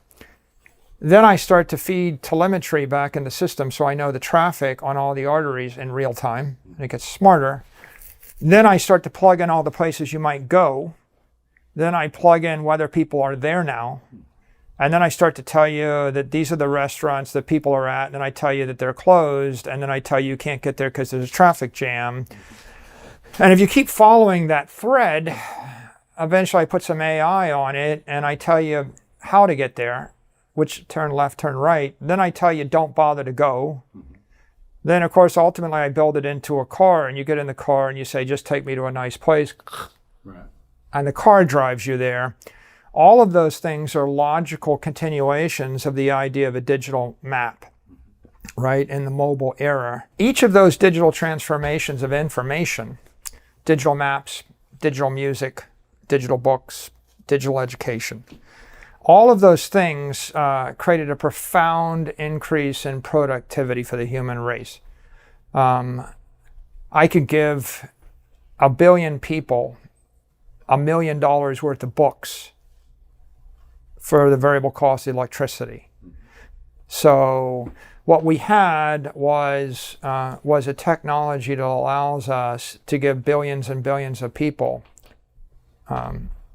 Then I start to feed telemetry back in the system so I know the traffic on all the arteries in real time. And it gets smarter. Then I start to plug in all the places you might go. Then I plug in whether people are there now. And then I start to tell you that these are the restaurants that people are at, and then I tell you that they're closed, and then I tell you can't get there because there's a traffic jam. And if you keep following that thread, eventually I put some AI on it, and I tell you how to get there, which turn left, turn right. Then I tell you don't bother to go. Then, of course, ultimately I build it into a car, and you get in the car and you say, just take me to a nice place. Right. And the car drives you there. All of those things are logical continuations of the idea of a digital map, right, in the mobile era. Each of those digital transformations of information, digital maps, digital music, digital books, digital education, All of those things created a profound increase in productivity for the human race. I could give 1 billion people $1 million worth of books for the variable cost of electricity. So what we had was a technology that allows us to give billions and billions of people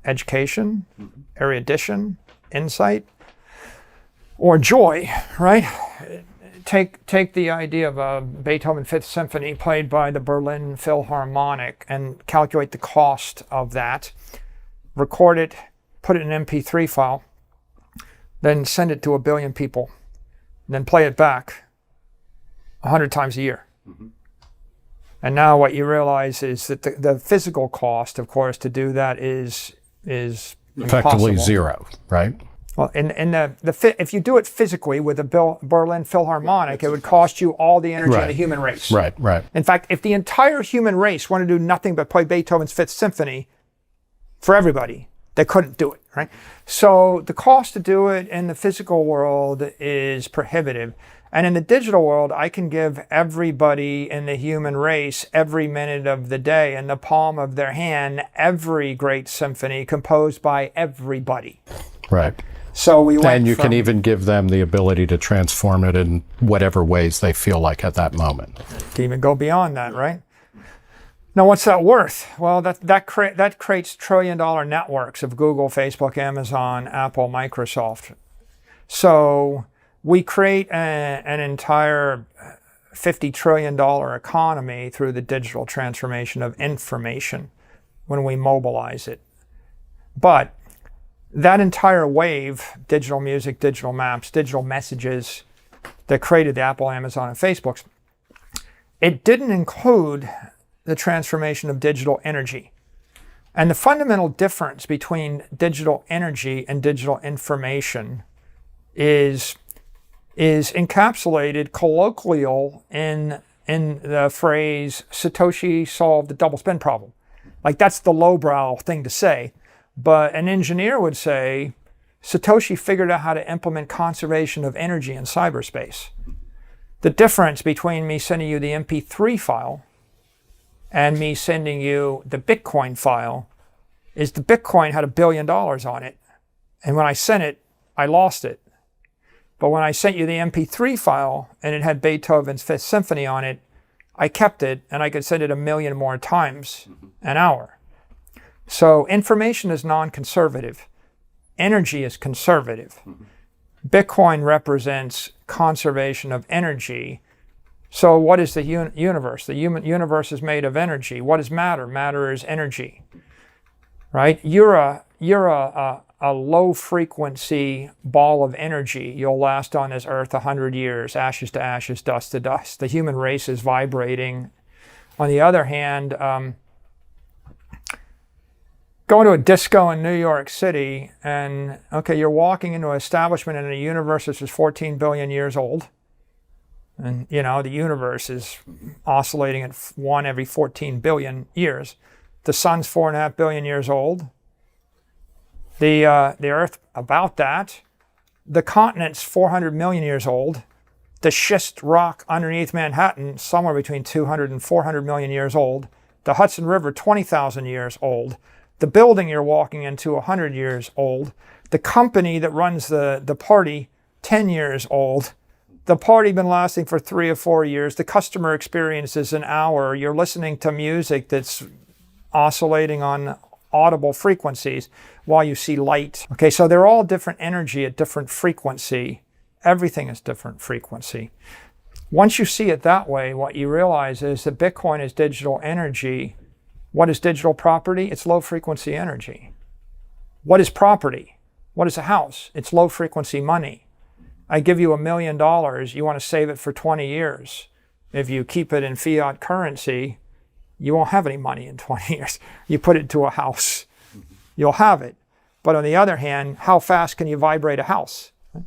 education, erudition, insight, or joy, right? Take the idea of a Beethoven Fifth Symphony played by the Berlin Philharmonic and calculate the cost of that, record it, put it in an MP3 file, then send it to 1 billion people, then play it back 100 times a year. And now what you realize is that the physical cost, of course, to do that is effectively impossible. zero, right? Well, if you do it physically with the Berlin Philharmonic, it would cost you all the energy of the human race. Right. In fact, if the entire human race wanted to do nothing but play Beethoven's Fifth Symphony for everybody, they couldn't do it, right? So the cost to do it in the physical world is prohibitive. And in the digital world, I can give everybody in the human race every minute of the day in the palm of their hand, every great symphony composed by everybody. Right. So we went and you can even give them the ability to transform it in whatever ways they feel like at that moment. Can even go beyond that, right? Now, what's that worth? Well, that creates trillion-dollar networks of Google, Facebook, Amazon, Apple, Microsoft. So we create an entire $50 trillion economy through the digital transformation of information when we mobilize it. But that entire wave, digital music, digital maps, digital messages that created the Apple, Amazon, and Facebooks, it didn't include the transformation of digital energy. And the fundamental difference between digital energy and digital information is encapsulated colloquial in the phrase Satoshi solved the double spin problem. Like, that's the lowbrow thing to say. But an engineer would say, Satoshi figured out how to implement conservation of energy in cyberspace. The difference between me sending you the MP3 file and me sending you the Bitcoin file is the Bitcoin had $1 billion on it. And when I sent it, I lost it. But when I sent you the MP3 file and it had Beethoven's Fifth Symphony on it, I kept it and I could send it 1 million more times an hour. So information is non-conservative. Energy is conservative. Bitcoin represents conservation of energy. So what is the universe? The universe is made of energy. What is matter? Matter is energy, right? You're a low frequency ball of energy. You'll last on this earth 100 years, ashes to ashes, dust to dust. The human race is vibrating. On the other hand, going to a disco in New York City and, okay, you're walking into an establishment in a universe which is 14 billion years old. And, you know, the universe is oscillating at 1 every 14 billion years. The sun's 4.5 billion years old. The Earth, about that. The continent's 400 million years old. The schist rock underneath Manhattan, somewhere between 200 and 400 million years old. The Hudson River, 20,000 years old. The building you're walking into, 100 years old. The company that runs the party, 10 years old. The party been lasting for 3 or 4 years. The customer experience is an hour. You're listening to music that's oscillating on audible frequencies while you see light. Okay, so they're all different energy at different frequency. Everything is different frequency. Once you see it that way, what you realize is that Bitcoin is digital energy. What is digital property? It's low frequency energy. What is property? What is a house? It's low frequency money. I give you $1 million, you want to save it for 20 years. If you keep it in fiat currency, you won't have any money in 20 years. You put it to a house, you'll have it. But on the other hand, how fast can you vibrate a house? It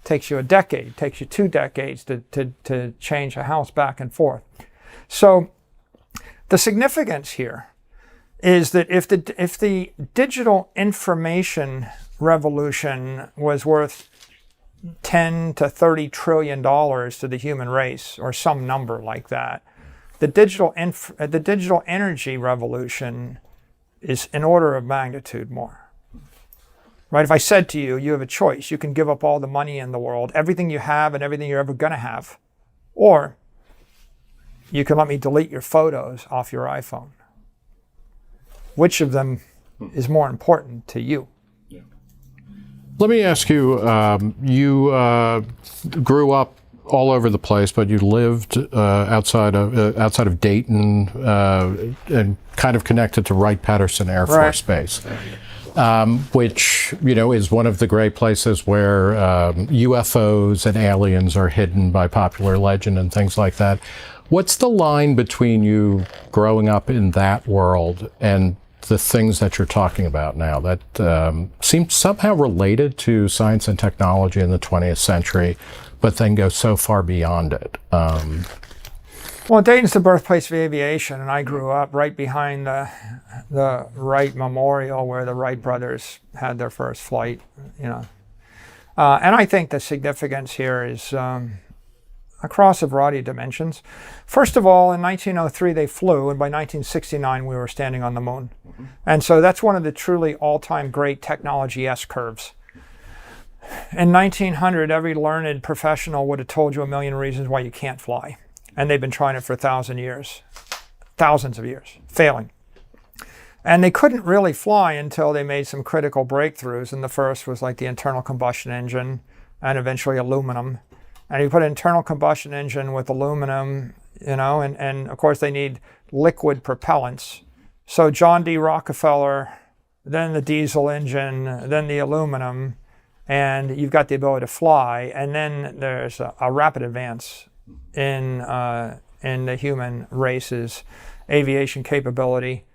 takes you a decade, it takes you 2 decades to change a house back and forth. So the significance here is that if the digital information revolution was worth 10 to 30 trillion dollars to the human race, or some number like that. The digital energy revolution is an order of magnitude more. Right? If I said to you, you have a choice. You can give up all the money in the world, everything you have and everything you're ever going to have, or you can let me delete your photos off your iPhone. Which of them is more important to you? Let me ask you, you grew up all over the place, but you lived outside of Dayton and kind of connected to Wright-Patterson Air Force Base, which, is one of the great places where UFOs and aliens are hidden by popular legend and things like that. What's the line between you growing up in that world and the things that you're talking about now that seem somehow related to science and technology in the 20th century, but then go so far beyond it? Well, Dayton's the birthplace of aviation, and I grew up right behind the Wright Memorial, where the Wright brothers had their first flight. And I think the significance here is across a variety of dimensions. First of all, in 1903 they flew, and by 1969 we were standing on the moon. And so that's one of the truly all-time great technology S-curves. In 1900, every learned professional would have told you a million reasons why you can't fly. And they've been trying it for thousands of years, failing. And they couldn't really fly until they made some critical breakthroughs. And the first was like the internal combustion engine and eventually aluminum. And you put an internal combustion engine with aluminum, and of course they need liquid propellants. So John D. Rockefeller, then the diesel engine, then the aluminum, and you've got the ability to fly. And then there's a rapid advance in the human race's aviation capability.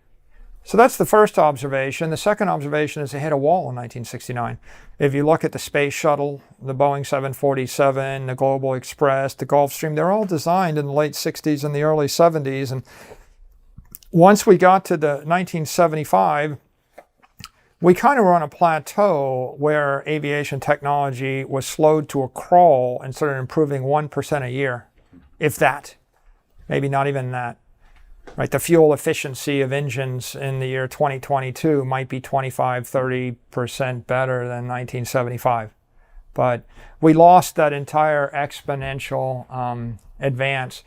So that's the first observation. The second observation is they hit a wall in 1969. If you look at the space shuttle, the Boeing 747, the Global Express, the Gulfstream, they're all designed in the late 60s and the early 70s. And once we got to the 1975, we kind of were on a plateau where aviation technology was slowed to a crawl and started improving 1% a year, if that, maybe not even that. Right, the fuel efficiency of engines in the year 2022 might be 25-30% better than 1975. But we lost that entire exponential advance.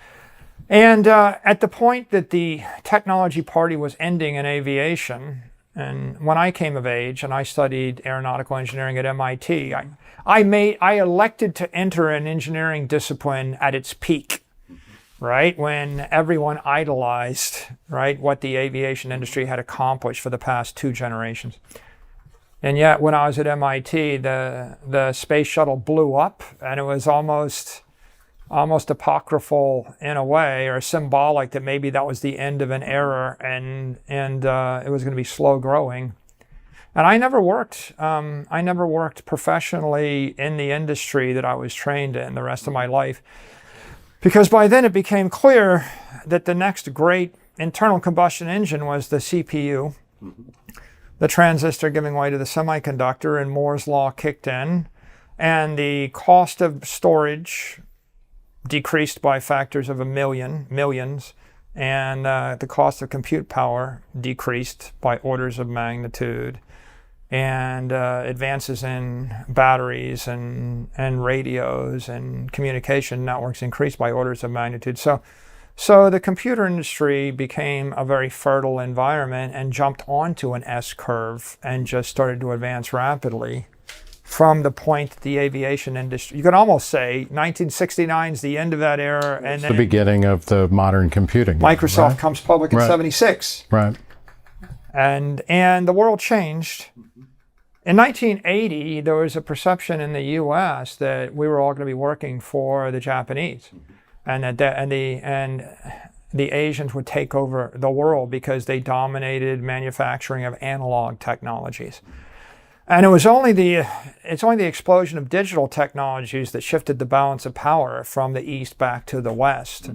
And at the point that the technology party was ending in aviation, and when I came of age and I studied aeronautical engineering at MIT, I elected to enter an engineering discipline at its peak. Right, when everyone idolized, right, what the aviation industry had accomplished for the past 2 generations. And yet, when I was at MIT, the space shuttle blew up, and it was almost apocryphal in a way, or symbolic that maybe that was the end of an era, and it was going to be slow growing. And I never worked professionally in the industry that I was trained in the rest of my life. Because by then it became clear that the next great internal combustion engine was the CPU, the transistor giving way to the semiconductor, and Moore's law kicked in, and the cost of storage decreased by factors of millions, and the cost of compute power decreased by orders of magnitude. And advances in batteries and radios and communication networks increased by orders of magnitude. So the computer industry became a very fertile environment and jumped onto an S-curve and just started to advance rapidly from the point that the aviation industry, you could almost say 1969 is the end of that era. And then the beginning of the modern computing. Microsoft comes public in 76. Right. And the world changed. In 1980, there was a perception in the U.S. that we were all going to be working for the Japanese, and that the Asians would take over the world because they dominated manufacturing of analog technologies. And it's only the explosion of digital technologies that shifted the balance of power from the East back to the West.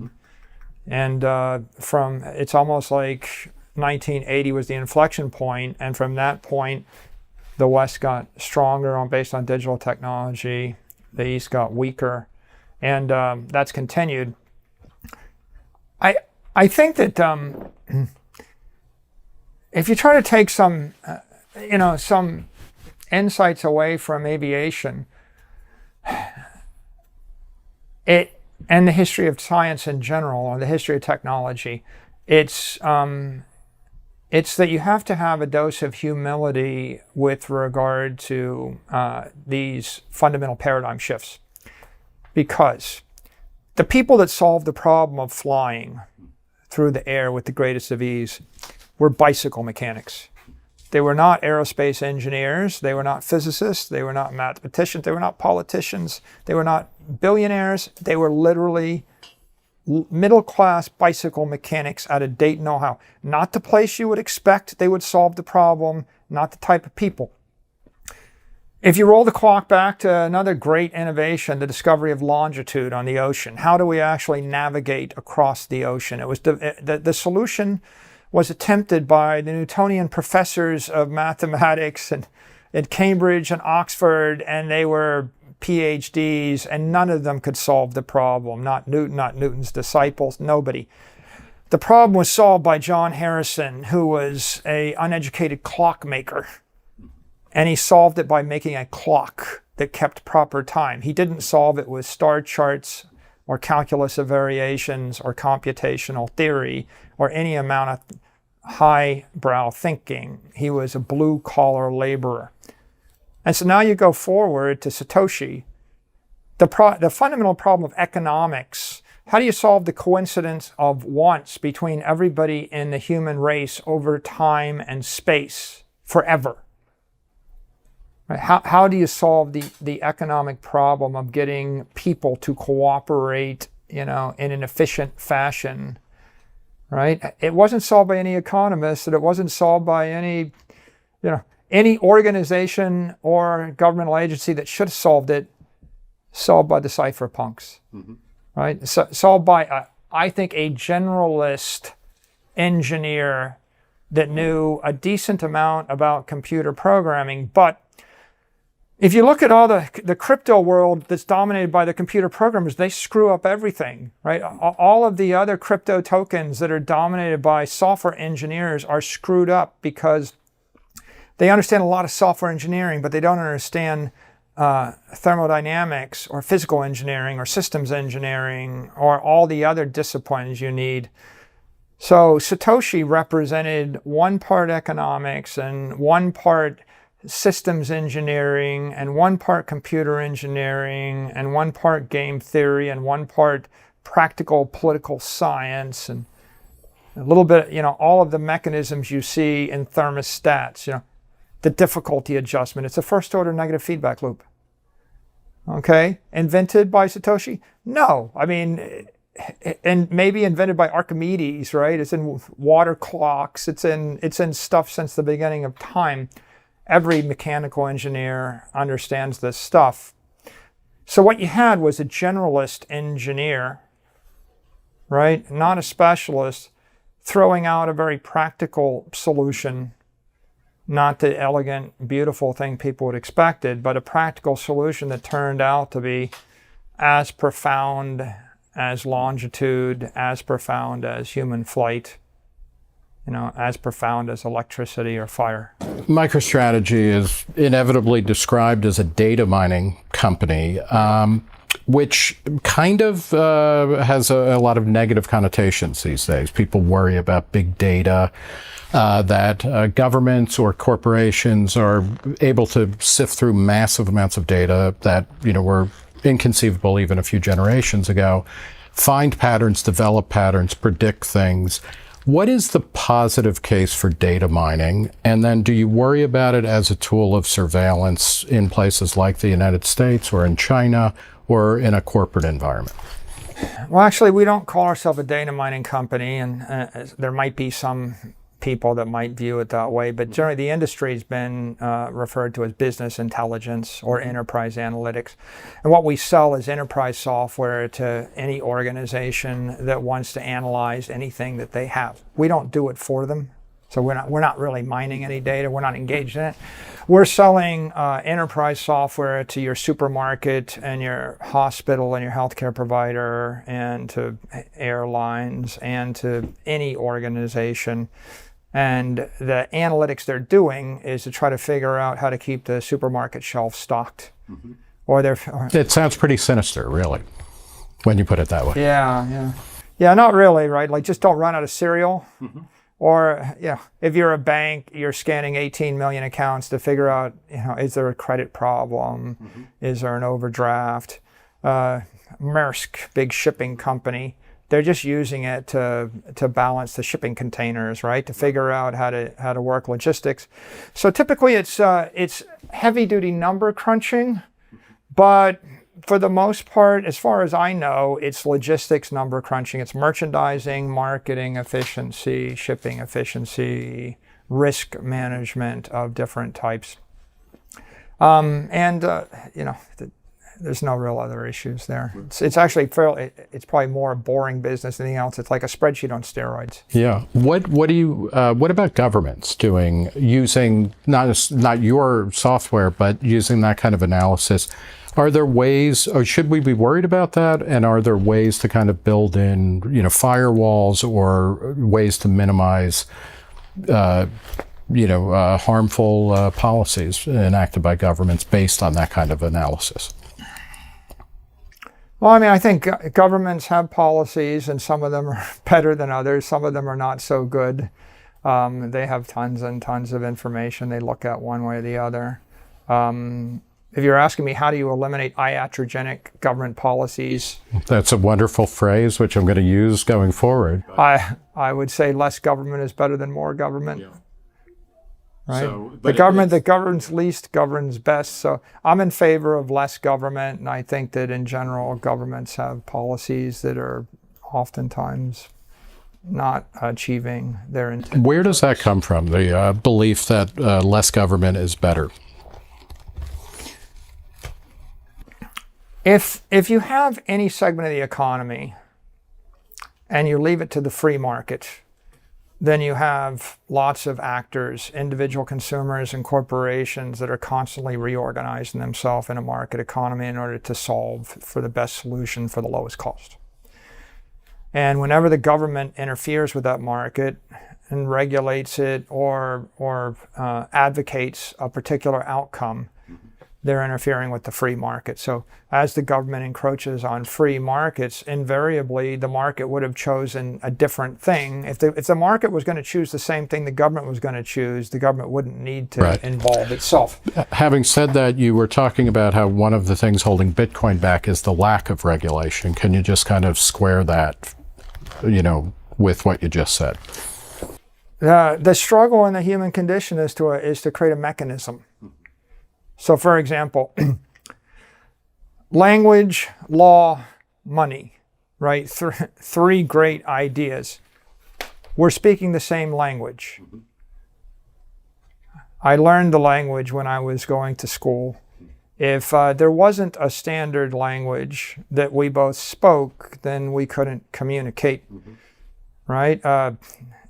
And it's almost like 1980 was the inflection point, and from that point, The West got stronger based on digital technology. The East got weaker, and that's continued. I think that if you try to take some insights away from aviation, and the history of science in general, or the history of technology, it's that you have to have a dose of humility with regard to these fundamental paradigm shifts. Because the people that solved the problem of flying through the air with the greatest of ease were bicycle mechanics. They were not aerospace engineers. They were not physicists. They were not mathematicians. They were not politicians. They were not billionaires. They were literally middle-class bicycle mechanics out of Dayton, Ohio. Not the place you would expect they would solve the problem, not the type of people. If you roll the clock back to another great innovation, the discovery of longitude on the ocean, how do we actually navigate across the ocean? It was the solution was attempted by the Newtonian professors of mathematics at Cambridge and Oxford, and they were PhDs, and none of them could solve the problem. Not Newton, not Newton's disciples, nobody. The problem was solved by John Harrison, who was an uneducated clockmaker, and he solved it by making a clock that kept proper time. He didn't solve it with star charts or calculus of variations or computational theory or any amount of highbrow thinking. He was a blue-collar laborer. And so now you go forward to Satoshi. The fundamental problem of economics, how do you solve the coincidence of wants between everybody in the human race over time and space forever? Right? How do you solve the economic problem of getting people to cooperate, in an efficient fashion? Right? It wasn't solved by any economists, and it wasn't solved by any organization or governmental agency that should have solved it, solved by the cypherpunks. Mm-hmm. Right? Solved by, I think, a generalist engineer that knew a decent amount about computer programming. But if you look at all the crypto world that's dominated by the computer programmers, they screw up everything, right? All of the other crypto tokens that are dominated by software engineers are screwed up because they understand a lot of software engineering, but they don't understand thermodynamics or physical engineering or systems engineering or all the other disciplines you need. So Satoshi represented one part economics and one part systems engineering and one part computer engineering and one part game theory and one part practical political science and a little bit, all of the mechanisms you see in thermostats, the difficulty adjustment. It's a first order negative feedback loop. Okay? Invented by Satoshi? No. I mean, and maybe invented by Archimedes, right? It's in water clocks. It's in stuff since the beginning of time. Every mechanical engineer understands this stuff. So what you had was a generalist engineer, right? Not a specialist, throwing out a very practical solution, not the elegant, beautiful thing people would expected, but a practical solution that turned out to be as profound as longitude, as profound as human flight, as profound as electricity or fire. MicroStrategy is inevitably described as a data mining company, which kind of has a lot of negative connotations these days. People worry about big data, that governments or corporations are able to sift through massive amounts of data that were inconceivable even a few generations ago, find patterns, develop patterns, predict things. What is the positive case for data mining? And then do you worry about it as a tool of surveillance in places like the United States or in China or in a corporate environment? Well, actually, we don't call ourselves a data mining company, and there might be some people that might view it that way, but generally the industry has been referred to as business intelligence or enterprise analytics. And what we sell is enterprise software to any organization that wants to analyze anything that they have. We don't do it for them. So we're not really mining any data. We're not engaged in it. We're selling enterprise software to your supermarket and your hospital and your healthcare provider and to airlines and to any organization. And the analytics they're doing is to try to figure out how to keep the supermarket shelf stocked. Mm-hmm. It sounds pretty sinister, really, when you put it that way. Yeah, not really, right? Like, just don't run out of cereal. Mm-hmm. Or, if you're a bank, you're scanning 18 million accounts to figure out, is there a credit problem? Mm-hmm. Is there an overdraft? Maersk, big shipping company, they're just using it to balance the shipping containers, right? To figure out how to work logistics. So typically it's heavy duty number crunching, but for the most part, as far as I know, it's logistics number crunching. It's merchandising, marketing efficiency, shipping efficiency, risk management of different types. There's no real other issues there. It's actually it's probably more boring business than anything else. It's like a spreadsheet on steroids. Yeah. What about governments using not your software, but using that kind of analysis? Are there ways, or should we be worried about that? And are there ways to kind of build in, firewalls or ways to minimize, harmful policies enacted by governments based on that kind of analysis? Well, I think governments have policies, and some of them are better than others. Some of them are not so good. They have tons and tons of information they look at one way or the other. If you're asking me, how do you eliminate iatrogenic government policies? That's a wonderful phrase, which I'm going to use going forward. I would say less government is better than more government. Yeah. Right? So, the government that governs least governs best. So I'm in favor of less government, and I think that in general, governments have policies that are oftentimes not achieving their intent. Where does that come from, the belief that less government is better? If you have any segment of the economy and you leave it to the free market, then you have lots of actors, individual consumers and corporations that are constantly reorganizing themselves in a market economy in order to solve for the best solution for the lowest cost. And whenever the government interferes with that market and regulates it or advocates a particular outcome, they're interfering with the free market. So as the government encroaches on free markets, invariably the market would have chosen a different thing. If the market was going to choose the same thing the government was going to choose, the government wouldn't need to involve itself. Having said that, you were talking about how one of the things holding Bitcoin back is the lack of regulation. Can you just kind of square that, with what you just said? The struggle in the human condition is to create a mechanism. So, for example, language, law, money, right? Three great ideas. We're speaking the same language. I learned the language when I was going to school. If there wasn't a standard language that we both spoke, then we couldn't communicate, right?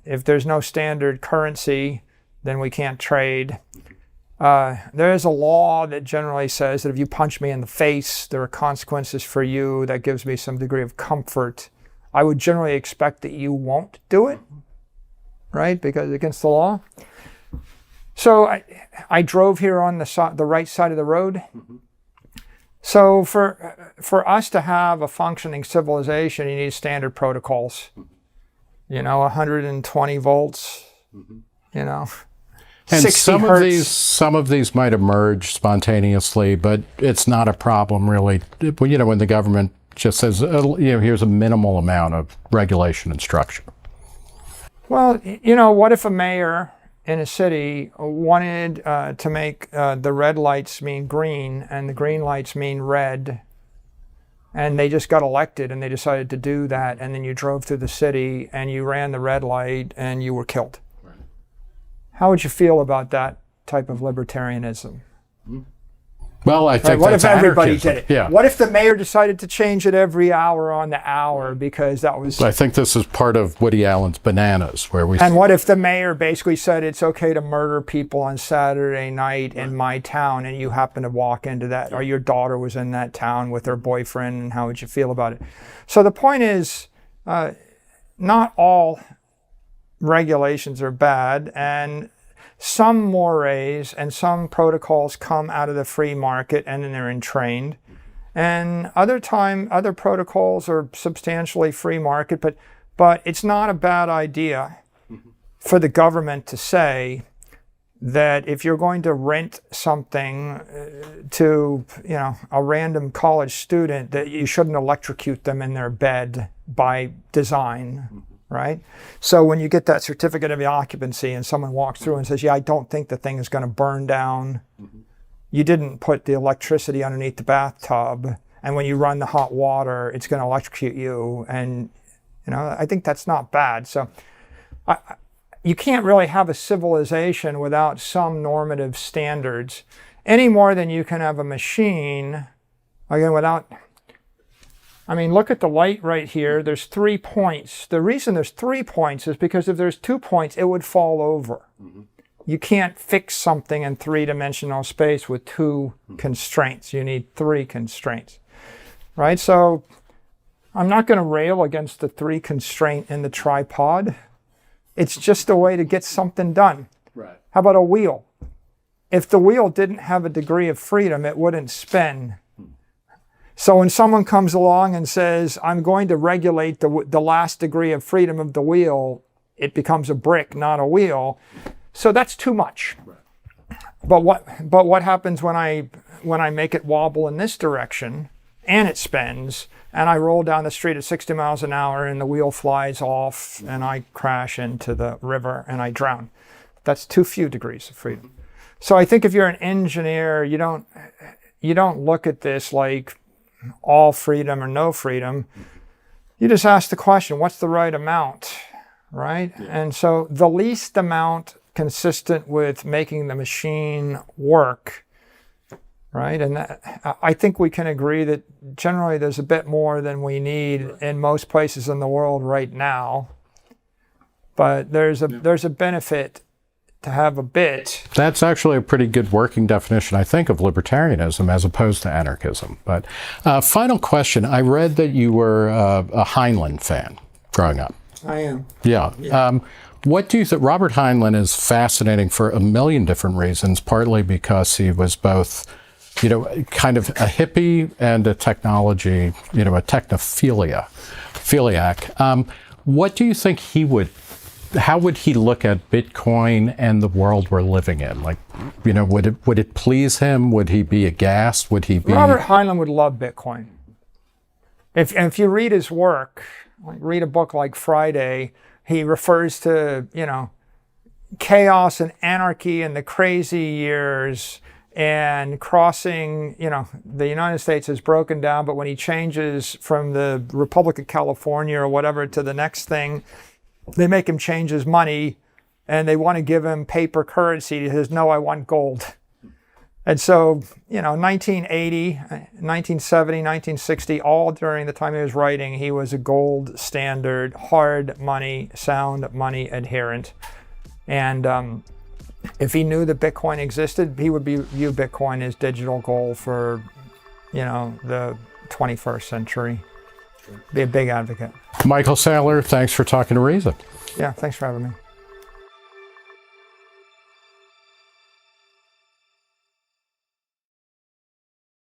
If there's no standard currency, then we can't trade. There is a law that generally says that if you punch me in the face, there are consequences for you. That gives me some degree of comfort. I would generally expect that you won't do it, right? Because it's against the law. So I drove here on the right side of the road. So for us to have a functioning civilization, you need standard protocols. 120 volts, And 60 hertz. some of these might emerge spontaneously, but it's not a problem really. When the government just says, here's a minimal amount of regulation and structure. Well, what if a mayor in a city wanted to make the red lights mean green and the green lights mean red, and they just got elected and they decided to do that, and then you drove through the city and you ran the red light and you were killed? How would you feel about that type of libertarianism? Well, I think Right? What if that's everybody anarchism. did it? Yeah. What if the mayor decided to change it every hour on the hour because that was... I think this is part of Woody Allen's Bananas, where we... And what if the mayor basically said it's okay to murder people on Saturday night in my town, and you happen to walk into that, or your daughter was in that town with her boyfriend, and how would you feel about it? So the point is, not all regulations are bad, and some mores and some protocols come out of the free market and then they're entrained. And other protocols are substantially free market, but it's not a bad idea for the government to say that if you're going to rent something to, a random college student, that you shouldn't electrocute them in their bed by design. Right? So when you get that certificate of occupancy and someone walks through and says, yeah, I don't think the thing is going to burn down. You didn't put the electricity underneath the bathtub. And when you run the hot water, it's going to electrocute you. And, I think that's not bad. So you can't really have a civilization without some normative standards any more than you can have a machine, again, without... look at the light right here. There's 3 points. The reason there's 3 points is because if there's 2 points, it would fall over. You can't fix something in three-dimensional space with 2 constraints. You need 3 constraints, right? So I'm not going to rail against the 3 constraint in the tripod. It's just a way to get something done. Right. How about a wheel? If the wheel didn't have a degree of freedom, it wouldn't spin. So when someone comes along and says, I'm going to regulate the last degree of freedom of the wheel, it becomes a brick, not a wheel. So that's too much. Right. But what happens when I make it wobble in this direction and it spins and I roll down the street at 60 miles an hour and the wheel flies off and I crash into the river and I drown? That's too few degrees of freedom. So I think if you're an engineer, you don't look at this like all freedom or no freedom. You just ask the question, what's the right amount, right? Yeah. And so the least amount consistent with making the machine work, right? And I think we can agree that generally there's a bit more than we need in most places in the world right now. But there's a benefit to have a bit. That's actually a pretty good working definition, I think, of libertarianism as opposed to anarchism. But final question. I read that you were a Heinlein fan growing up. I am. Yeah. What do you think? Robert Heinlein is fascinating for a million different reasons, partly because he was both, kind of a hippie and a technology, a technophiliac. What do you think how would he look at Bitcoin and the world we're living in? Like, would it please him? Would he be aghast? Would he be... Robert Heinlein would love Bitcoin. If you read his work, read a book like Friday, he refers to, chaos and anarchy in the crazy years and crossing, the United States is broken down, but when he changes from the Republic of California or whatever to the next thing, they make him change his money and they want to give him paper currency. He says, no, I want gold. And so, 1980, 1970, 1960, all during the time he was writing, he was a gold standard, hard money, sound money adherent. And if he knew that Bitcoin existed, he would view Bitcoin as digital gold for, the 21st century. Be a big advocate. Michael Saylor, thanks for talking to Reason. Yeah, thanks for having me.